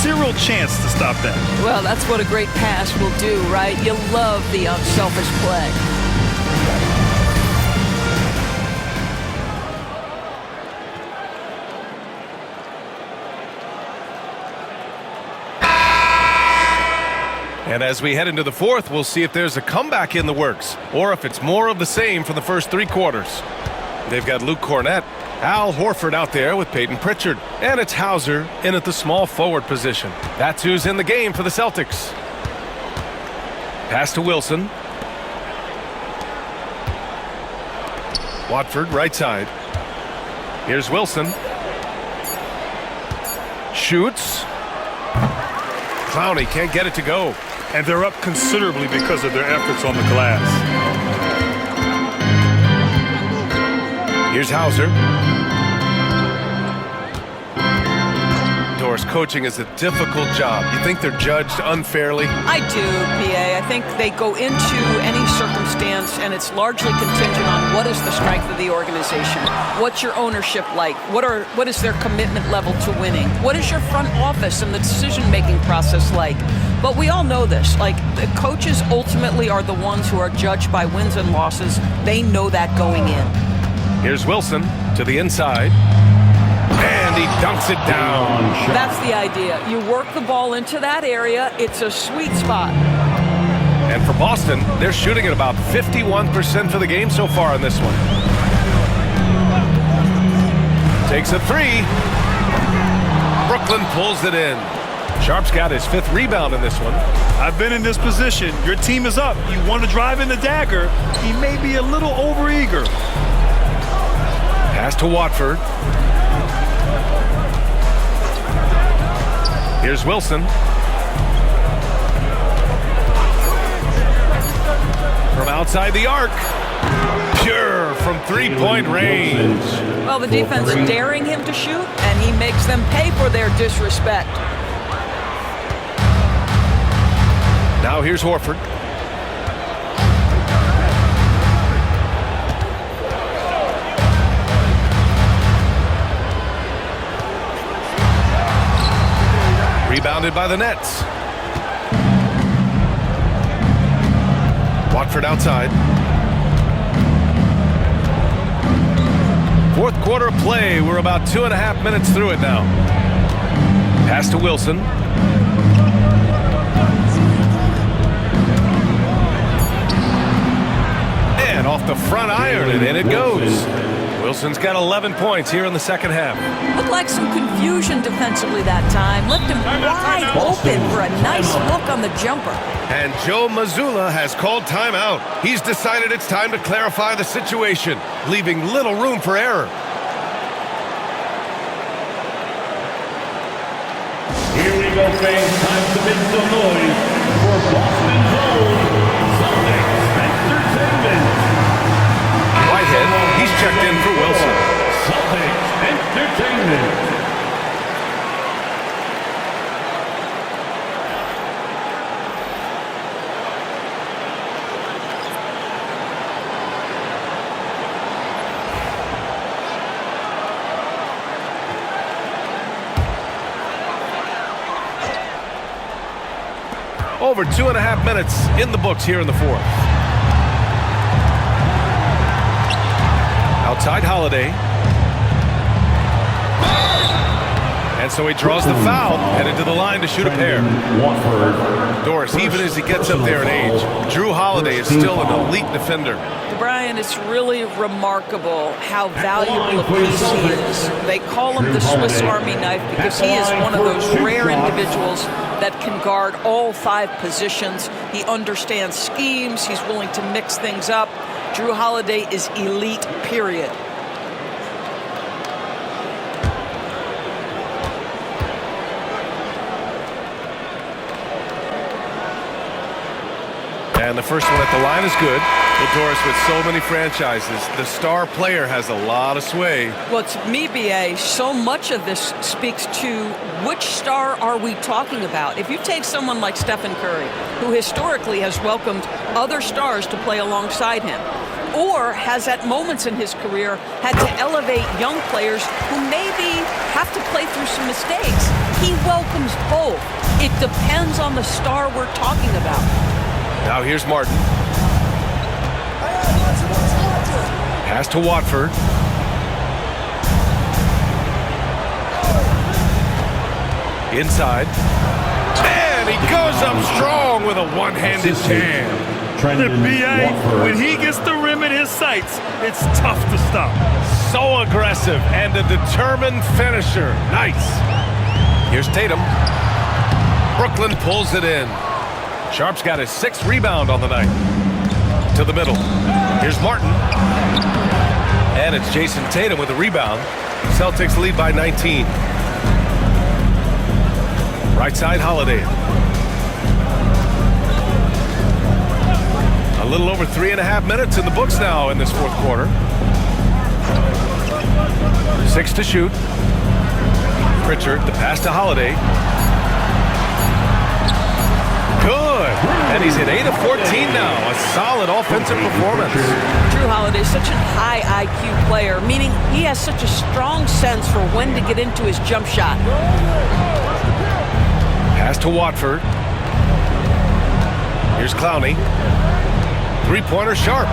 Speaker 2: Zero chance to stop that.
Speaker 3: Well, that's what a great pass will do, right? You love the unselfish play.
Speaker 1: And as we head into the fourth, we'll see if there's a comeback in the works or if it's more of the same for the first 3 quarters. They've got Luke Cornett, Al Horford out there with Peyton Pritchard, and it's Hauser in at the small forward position. That's who's in the game for the Celtics. Pass to Wilson. Watford, right side. Here's Wilson. Shoots. Clowney can't get it to go.
Speaker 2: And they're up considerably because of their efforts on the glass.
Speaker 1: Here's Hauser. Doris, coaching is a difficult job. You think they're judged unfairly?
Speaker 3: I do, PA. I think they go into any circumstance, and it's largely contingent on what is the strength of the organization. What's your ownership like? What is their commitment level to winning? What is your front office and the decision-making process like? But we all know this. Like, the coaches ultimately are the ones who are judged by wins and losses. They know that going in.
Speaker 1: Here's Wilson to the inside. And he dunks it down.
Speaker 3: That's the idea. You work the ball into that area. It's a sweet spot.
Speaker 1: And for Boston, they're shooting at about 51% for the game so far in this one. Takes a 3. Brooklyn pulls it in. Sharp's got his 5th rebound in this one.
Speaker 2: I've been in this position. Your team is up. You want to drive in the dagger. He may be a little overeager.
Speaker 1: Pass to Watford. Here's Wilson. From outside the arc. Pure from three-point range.
Speaker 3: Well, the defense daring him to shoot, and he makes them pay for their disrespect.
Speaker 1: Now here's Horford. Rebounded by the Nets. Watford outside. Fourth quarter of play. We're about 2.5 minutes through it now. Pass to Wilson. And off the front iron, and in it goes. Wilson's got 11 points here in the second half.
Speaker 3: Looked like some confusion defensively that time. Left him wide open for a nice look on the jumper.
Speaker 1: And Joe Mazzulla has called timeout. He's decided it's time to clarify the situation, leaving little room for error.
Speaker 6: Here we go, fans. Time to make some noise for Boston's own Celtics Entertainment.
Speaker 1: Whitehead, he's checked in for Wilson.
Speaker 6: Celtics Entertainment.
Speaker 1: Over 2.5 minutes in the books here in the fourth. Outside Holiday. And so he draws the foul, headed to the line to shoot a pair. Doris, even as he gets up there in age, Jrue Holiday is still an elite defender.
Speaker 3: Brian, it's really remarkable how valuable a piece he is. They call him the Swiss Army knife because he is one of those rare individuals that can guard all 5 positions. He understands schemes. He's willing to mix things up. Jrue Holiday is elite, period.
Speaker 1: And the first one at the line is good. Well, Doris, with so many franchises, the star player has a lot of sway.
Speaker 3: Well, to me, B.A., so much of this speaks to which star are we talking about. If you take someone like Stephen Curry, who historically has welcomed other stars to play alongside him, or has at moments in his career had to elevate young players who maybe have to play through some mistakes, he welcomes both. It depends on the star we're talking about.
Speaker 1: Now here's Martin. Pass to Watford. Inside. And he goes up strong with a one-handed jam.
Speaker 2: The BA, when he gets the rim in his sights, it's tough to stop.
Speaker 1: So aggressive and a determined finisher. Nice. Here's Tatum. Brooklyn pulls it in. Sharp's got his 6th rebound on the night. To the middle. Here's Martin. And it's Jason Tatum with a rebound. Celtics lead by 19. Right side, Holiday. A little over 3.5 minutes in the books now in this fourth quarter. 6 to shoot. Pritchard, the pass to Holiday. Good. And he's at 8 of 14 now. A solid offensive performance.
Speaker 3: Jrue Holiday is such a high IQ player, meaning he has such a strong sense for when to get into his jump shot.
Speaker 1: Pass to Watford. Here's Clowney. Three-pointer Sharp.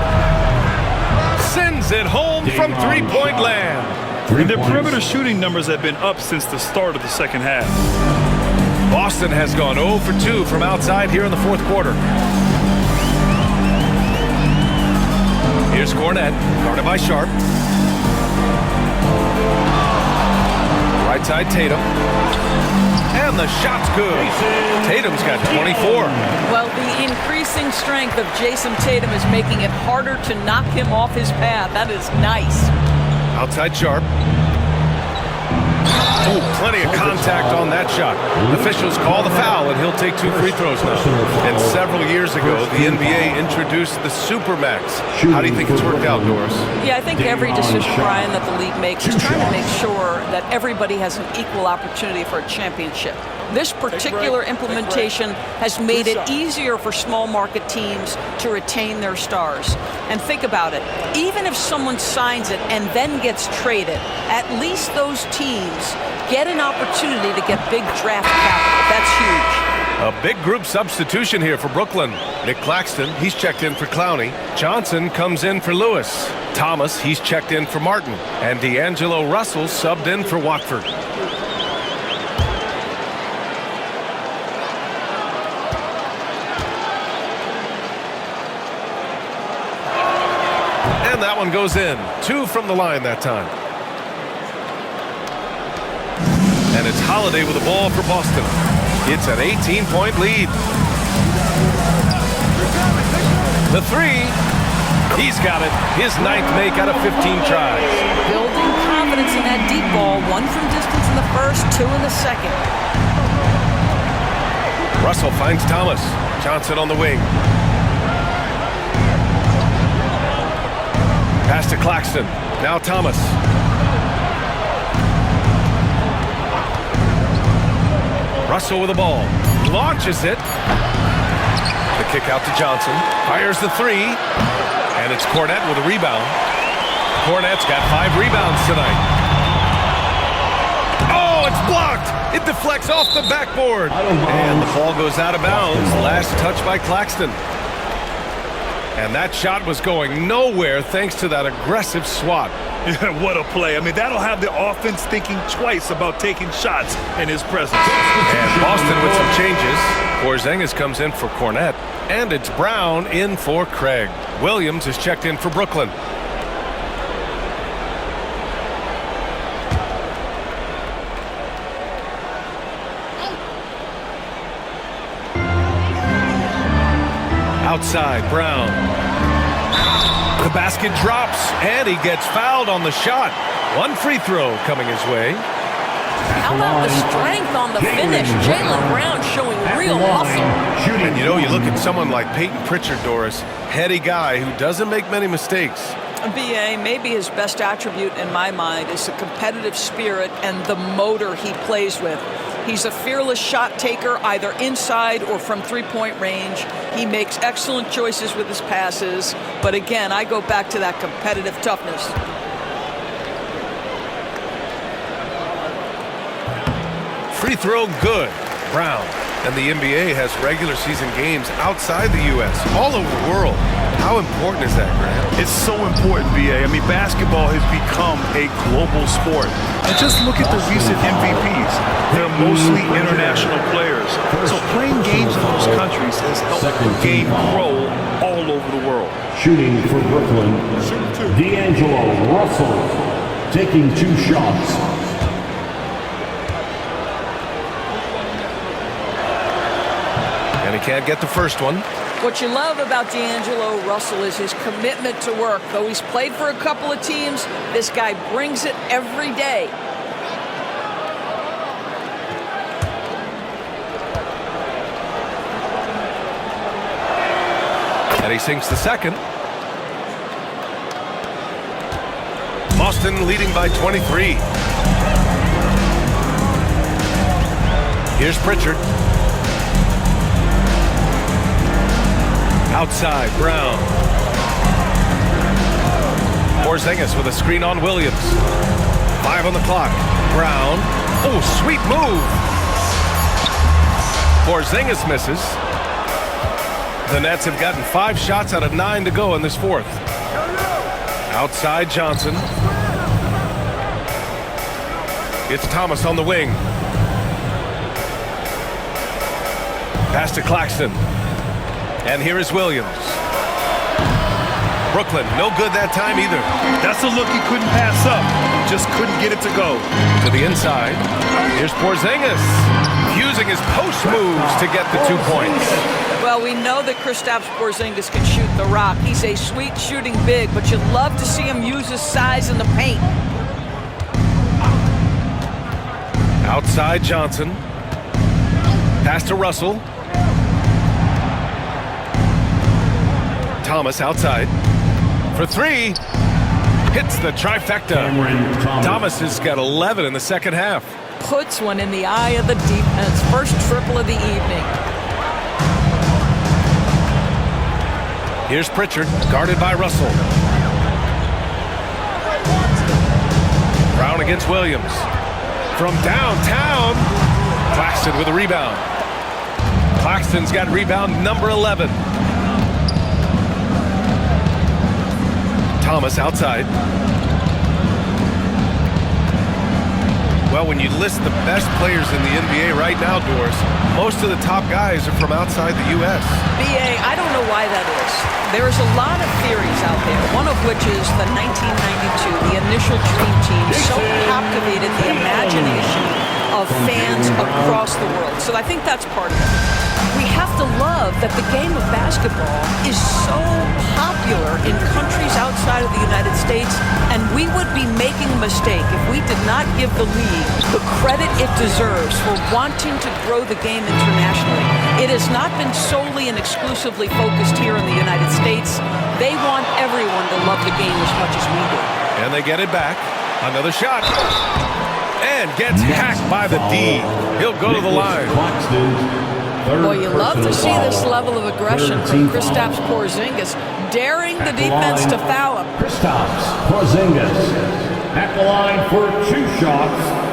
Speaker 1: Sends it home from three-point land.
Speaker 2: And their perimeter shooting numbers have been up since the start of the second half.
Speaker 1: Boston has gone 0 for 2 from outside here in the fourth quarter. Here's Cornette, guarded by Sharp. Right side, Tatum. And the shot's good. Tatum's got 24.
Speaker 3: Well, the increasing strength of Jason Tatum is making it harder to knock him off his path. That is nice.
Speaker 1: Outside Sharp. Oh, plenty of contact on that shot. Officials call the foul, and he'll take 2 free throws now. And several years ago, the NBA introduced the Supermax. How do you think it's worked out, Doris?
Speaker 3: Yeah, I think every decision, Brian, that the league makes is trying to make sure that everybody has an equal opportunity for a championship. This particular implementation has made it easier for small market teams to retain their stars. And think about it, even if someone signs it and then gets traded, at least those teams get an opportunity to get big draft capital. That's huge.
Speaker 1: A big group substitution here for Brooklyn. Nick Claxton, he's checked in for Clowney. Johnson comes in for Lewis. Thomas, he's checked in for Martin. And D'Angelo Russell subbed in for Watford. And that one goes in. 2 from the line that time. And it's Holiday with the ball for Boston. It's an 18-point lead. The 3. He's got it. His 9th make out of 15 tries.
Speaker 3: Building confidence in that deep ball. 1 from distance in the first, 2 in the second.
Speaker 1: Russell finds Thomas. Johnson on the wing. Pass to Claxton. Now Thomas. Russell with the ball. Launches it. The kick out to Johnson. Fires the 3. And it's Cornette with a rebound. Cornette's got 5 rebounds tonight. Oh, it's blocked. It deflects off the backboard. And the ball goes out of bounds. Last touch by Claxton. And that shot was going nowhere thanks to that aggressive swat.
Speaker 2: Yeah, what a play. I mean, that'll have the offense thinking twice about taking shots in his presence.
Speaker 1: And Boston with some changes. Porzingis comes in for Cornette. And it's Brown in for Craig. Williams is checked in for Brooklyn. Outside, Brown. The basket drops, and he gets fouled on the shot. 1 free throw coming his way.
Speaker 5: How about the strength on the finish? Jaylen Brown showing real muscle.
Speaker 1: And you know, you look at someone like Peyton Pritchard, Doris, heady guy who doesn't make many mistakes.
Speaker 3: BA, maybe his best attribute in my mind is the competitive spirit and the motor he plays with. He's a fearless shot taker, either inside or from three-point range. He makes excellent choices with his passes. But again, I go back to that competitive toughness.
Speaker 1: Free throw good. Brown. And the NBA has regular season games outside the U.S., all over the world. How important is that, Grant?
Speaker 2: It's so important, BA. I mean, basketball has become a global sport. And just look at the recent MVPs. They're mostly international players. So playing games in those countries has helped the game grow all over the world.
Speaker 6: Shooting for Brooklyn, D'Angelo Russell taking 2 shots.
Speaker 1: And he can't get the first one.
Speaker 3: What you love about D'Angelo Russell is his commitment to work. Though he's played for a couple of teams, this guy brings it every day.
Speaker 1: And he sinks the second. Boston leading by 23. Here's Pritchard. Outside, Brown. Porzingis with a screen on Williams. 5 on the clock. Brown. Oh, sweet move. Porzingis misses. The Nets have gotten 5 shots out of 9 to go in this fourth. Outside, Johnson. It's Thomas on the wing. Pass to Claxton. And here is Williams. Brooklyn, no good that time either.
Speaker 2: That's a look he couldn't pass up. Just couldn't get it to go.
Speaker 1: To the inside. Here's Porzingis. Using his post moves to get the 2 points.
Speaker 3: Well, we know that Kristaps Porzingis can shoot the rock. He's a sweet shooting big, but you'd love to see him use his size in the paint.
Speaker 1: Outside Johnson. Pass to Russell. Thomas outside. For three. Hits the trifecta. Thomas has got 11 in the second half.
Speaker 3: Puts one in the eye of the defense. First triple of the evening.
Speaker 1: Here's Pritchard, guarded by Russell. Brown against Williams. From downtown, Claxton with a rebound. Claxton's got rebound number 11. Thomas outside. Well, when you list the best players in the NBA right now, Doris, most of the top guys are from outside the U.S.
Speaker 3: BA, I don't know why that is. There's a lot of theories out there, one of which is the 1992, the initial Dream Team, so captivated the imagination of fans across the world. So I think that's part of it. We have to love that the game of basketball is so popular in countries outside of the United States, and we would be making a mistake if we did not give the league the credit it deserves for wanting to grow the game internationally. It has not been solely and exclusively focused here in the United States. They want everyone to love the game as much as we do.
Speaker 1: And they get it back. Another shot. And gets hacked by the D. He'll go to the line.
Speaker 3: Boy, you love to see this level of aggression from Kristaps Porzingis, daring the defense to foul him.
Speaker 6: Kristaps Porzingis at the line for 2 shots.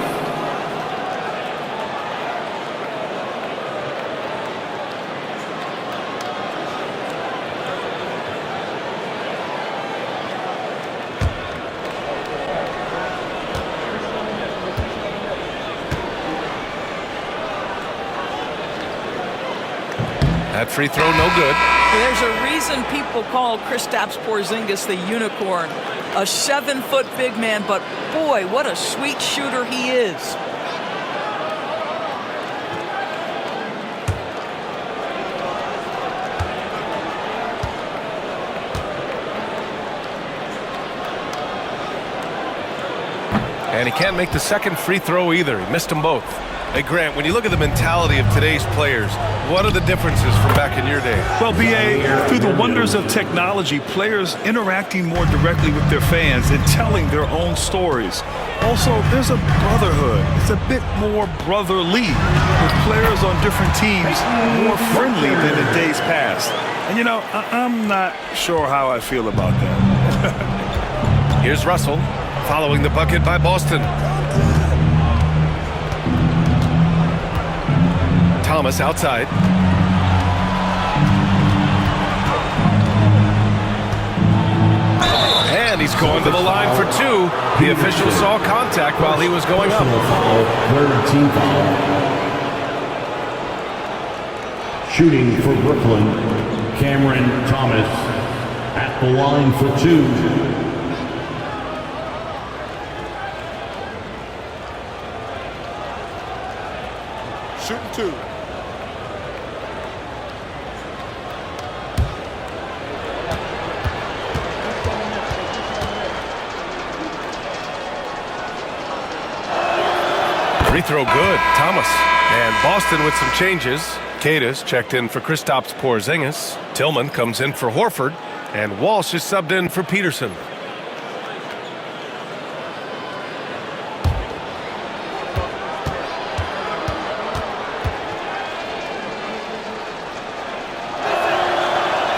Speaker 1: That free throw, no good.
Speaker 3: There's a reason people call Kristaps Porzingis the unicorn. A 7-foot big man, but boy, what a sweet shooter he is.
Speaker 1: And he can't make the second free throw either. He missed them both. Hey, Grant, when you look at the mentality of today's players, what are the differences from back in your day?
Speaker 2: Well, BA, through the wonders of technology, players interacting more directly with their fans and telling their own stories. Also, there's a brotherhood. It's a bit more brotherly, with players on different teams more friendly than in days past. And, you know, I'm not sure how I feel about that.
Speaker 1: Here's Russell, following the bucket by Boston. Thomas outside. And he's going to the line for 2. The official saw contact while he was going up.
Speaker 6: Third team foul. Shooting for Brooklyn, Cameron Thomas at the line for 2.
Speaker 7: Shooting 2.
Speaker 1: Free throw good, Thomas. And Boston with some changes. Cadiz checked in for Kristaps Porzingis. Tillman comes in for Horford. And Walsh is subbed in for Peterson.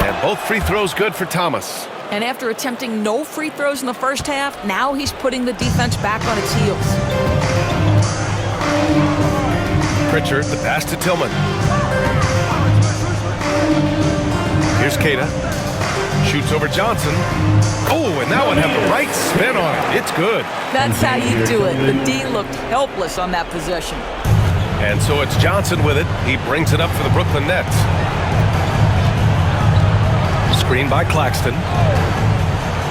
Speaker 1: And both free throws good for Thomas.
Speaker 3: And after attempting no free throws in the first half, now he's putting the defense back on its heels.
Speaker 1: Pritchard, the pass to Tillman. Here's Kata. Shoots over Johnson. Oh, and that one had the right spin on it. It's good.
Speaker 3: That's how you do it. The D looked helpless on that possession.
Speaker 1: And so it's Johnson with it. He brings it up for the Brooklyn Nets. Screen by Claxton.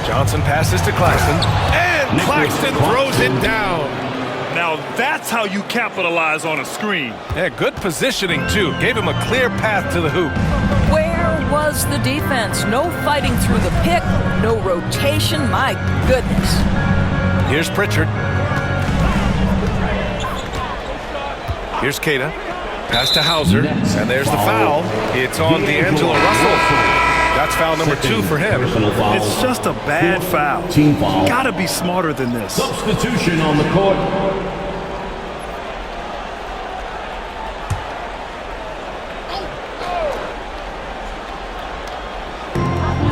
Speaker 1: Johnson passes to Claxton. And Claxton throws it down.
Speaker 2: Now that's how you capitalize on a screen.
Speaker 1: Yeah, good positioning, too. Gave him a clear path to the hoop.
Speaker 3: Where was the defense? No fighting through the pick, no rotation. My goodness.
Speaker 1: Here's Pritchard. Here's Kata. Pass to Hauser. And there's the foul. It's on D'Angelo Russell. That's foul number 2 for him.
Speaker 2: It's just a bad foul.
Speaker 6: Team foul.
Speaker 2: You gotta be smarter than this.
Speaker 6: Substitution on the court.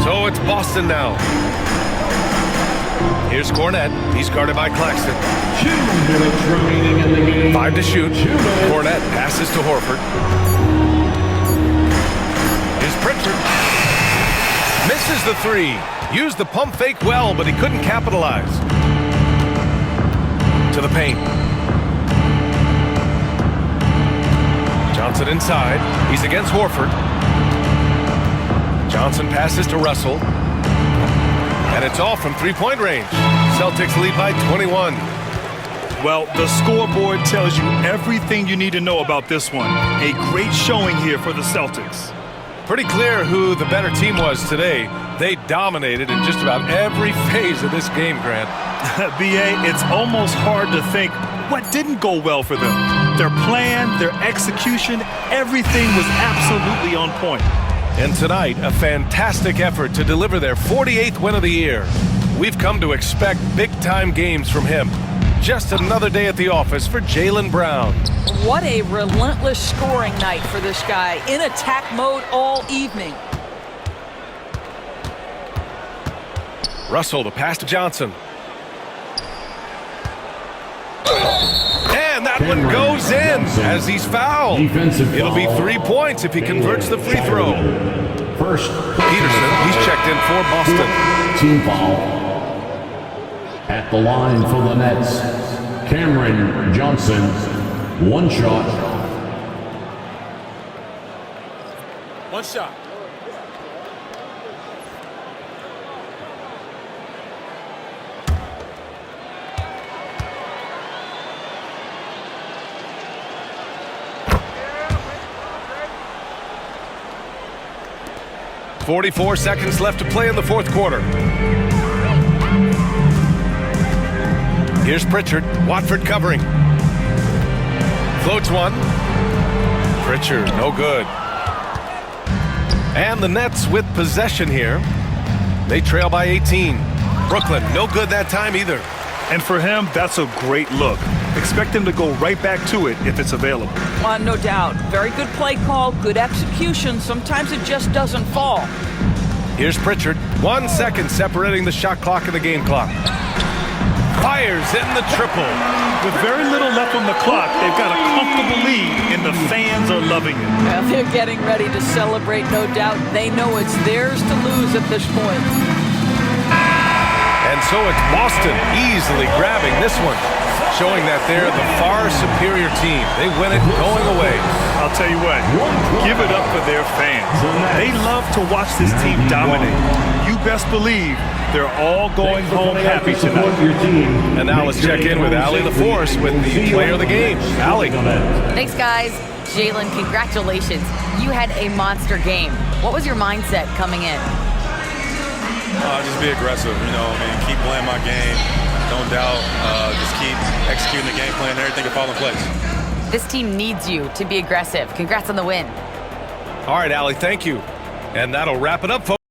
Speaker 1: So it's Boston now. Here's Cornette. He's guarded by Claxton.
Speaker 6: 2 minutes remaining in the game.
Speaker 1: 5 to shoot. Cornette passes to Horford. Here's Pritchard. Misses the 3. Used the pump fake well, but he couldn't capitalize. To the paint. Johnson inside. He's against Horford. Johnson passes to Russell. And it's all from three-point range. Celtics lead by 21.
Speaker 2: Well, the scoreboard tells you everything you need to know about this one. A great showing here for the Celtics.
Speaker 1: Pretty clear who the better team was today. They dominated in just about every phase of this game, Grant.
Speaker 2: B.A., it's almost hard to think what didn't go well for them. Their plan, their execution, everything was absolutely on point.
Speaker 1: And tonight, a fantastic effort to deliver their 48th win of the year. We've come to expect big-time games from him. Just another day at the office for Jaylen Brown.
Speaker 3: What a relentless scoring night for this guy. In attack mode all evening.
Speaker 1: Russell, the pass to Johnson. And that one goes in as he's fouled. It'll be 3 points if he converts the free throw.
Speaker 6: First,
Speaker 1: Peterson, he's checked in for Boston.
Speaker 6: Team foul. At the line for the Nets, Cameron Johnson, 1 shot.
Speaker 7: 1 shot.
Speaker 1: .44 seconds left to play in the fourth quarter. Here's Pritchard. Watford covering. Floats one. Pritchard, no good. And the Nets with possession here. They trail by 18. Brooklyn, no good that time either.
Speaker 2: And for him, that's a great look. Expect him to go right back to it if it's available.
Speaker 3: No doubt. Very good play call, good execution. Sometimes it just doesn't fall.
Speaker 1: Here's Pritchard. 1 second separating the shot clock and the game clock. Fires in the triple.
Speaker 2: With very little left on the clock, they've got a comfortable lead, and the fans are loving it.
Speaker 3: Well, they're getting ready to celebrate, no doubt. They know it's theirs to lose at this point.
Speaker 1: And so it's Boston easily grabbing this one, showing that they're the far superior team. They win it going away.
Speaker 2: I'll tell you what, give it up for their fans. They love to watch this team dominate. You best believe they're all going home happy tonight.
Speaker 1: And now let's check in with Allie LaForce with the player of the game. Allie.
Speaker 4: Thanks, guys. Jaylen, congratulations. You had a monster game. What was your mindset coming in?
Speaker 11: Just be aggressive, keep playing my game. Don't doubt. Just keep executing the game plan. Everything will fall in place.
Speaker 4: This team needs you to be aggressive. Congrats on the win.
Speaker 1: All right, Allie, thank you. And that'll wrap it up, folks.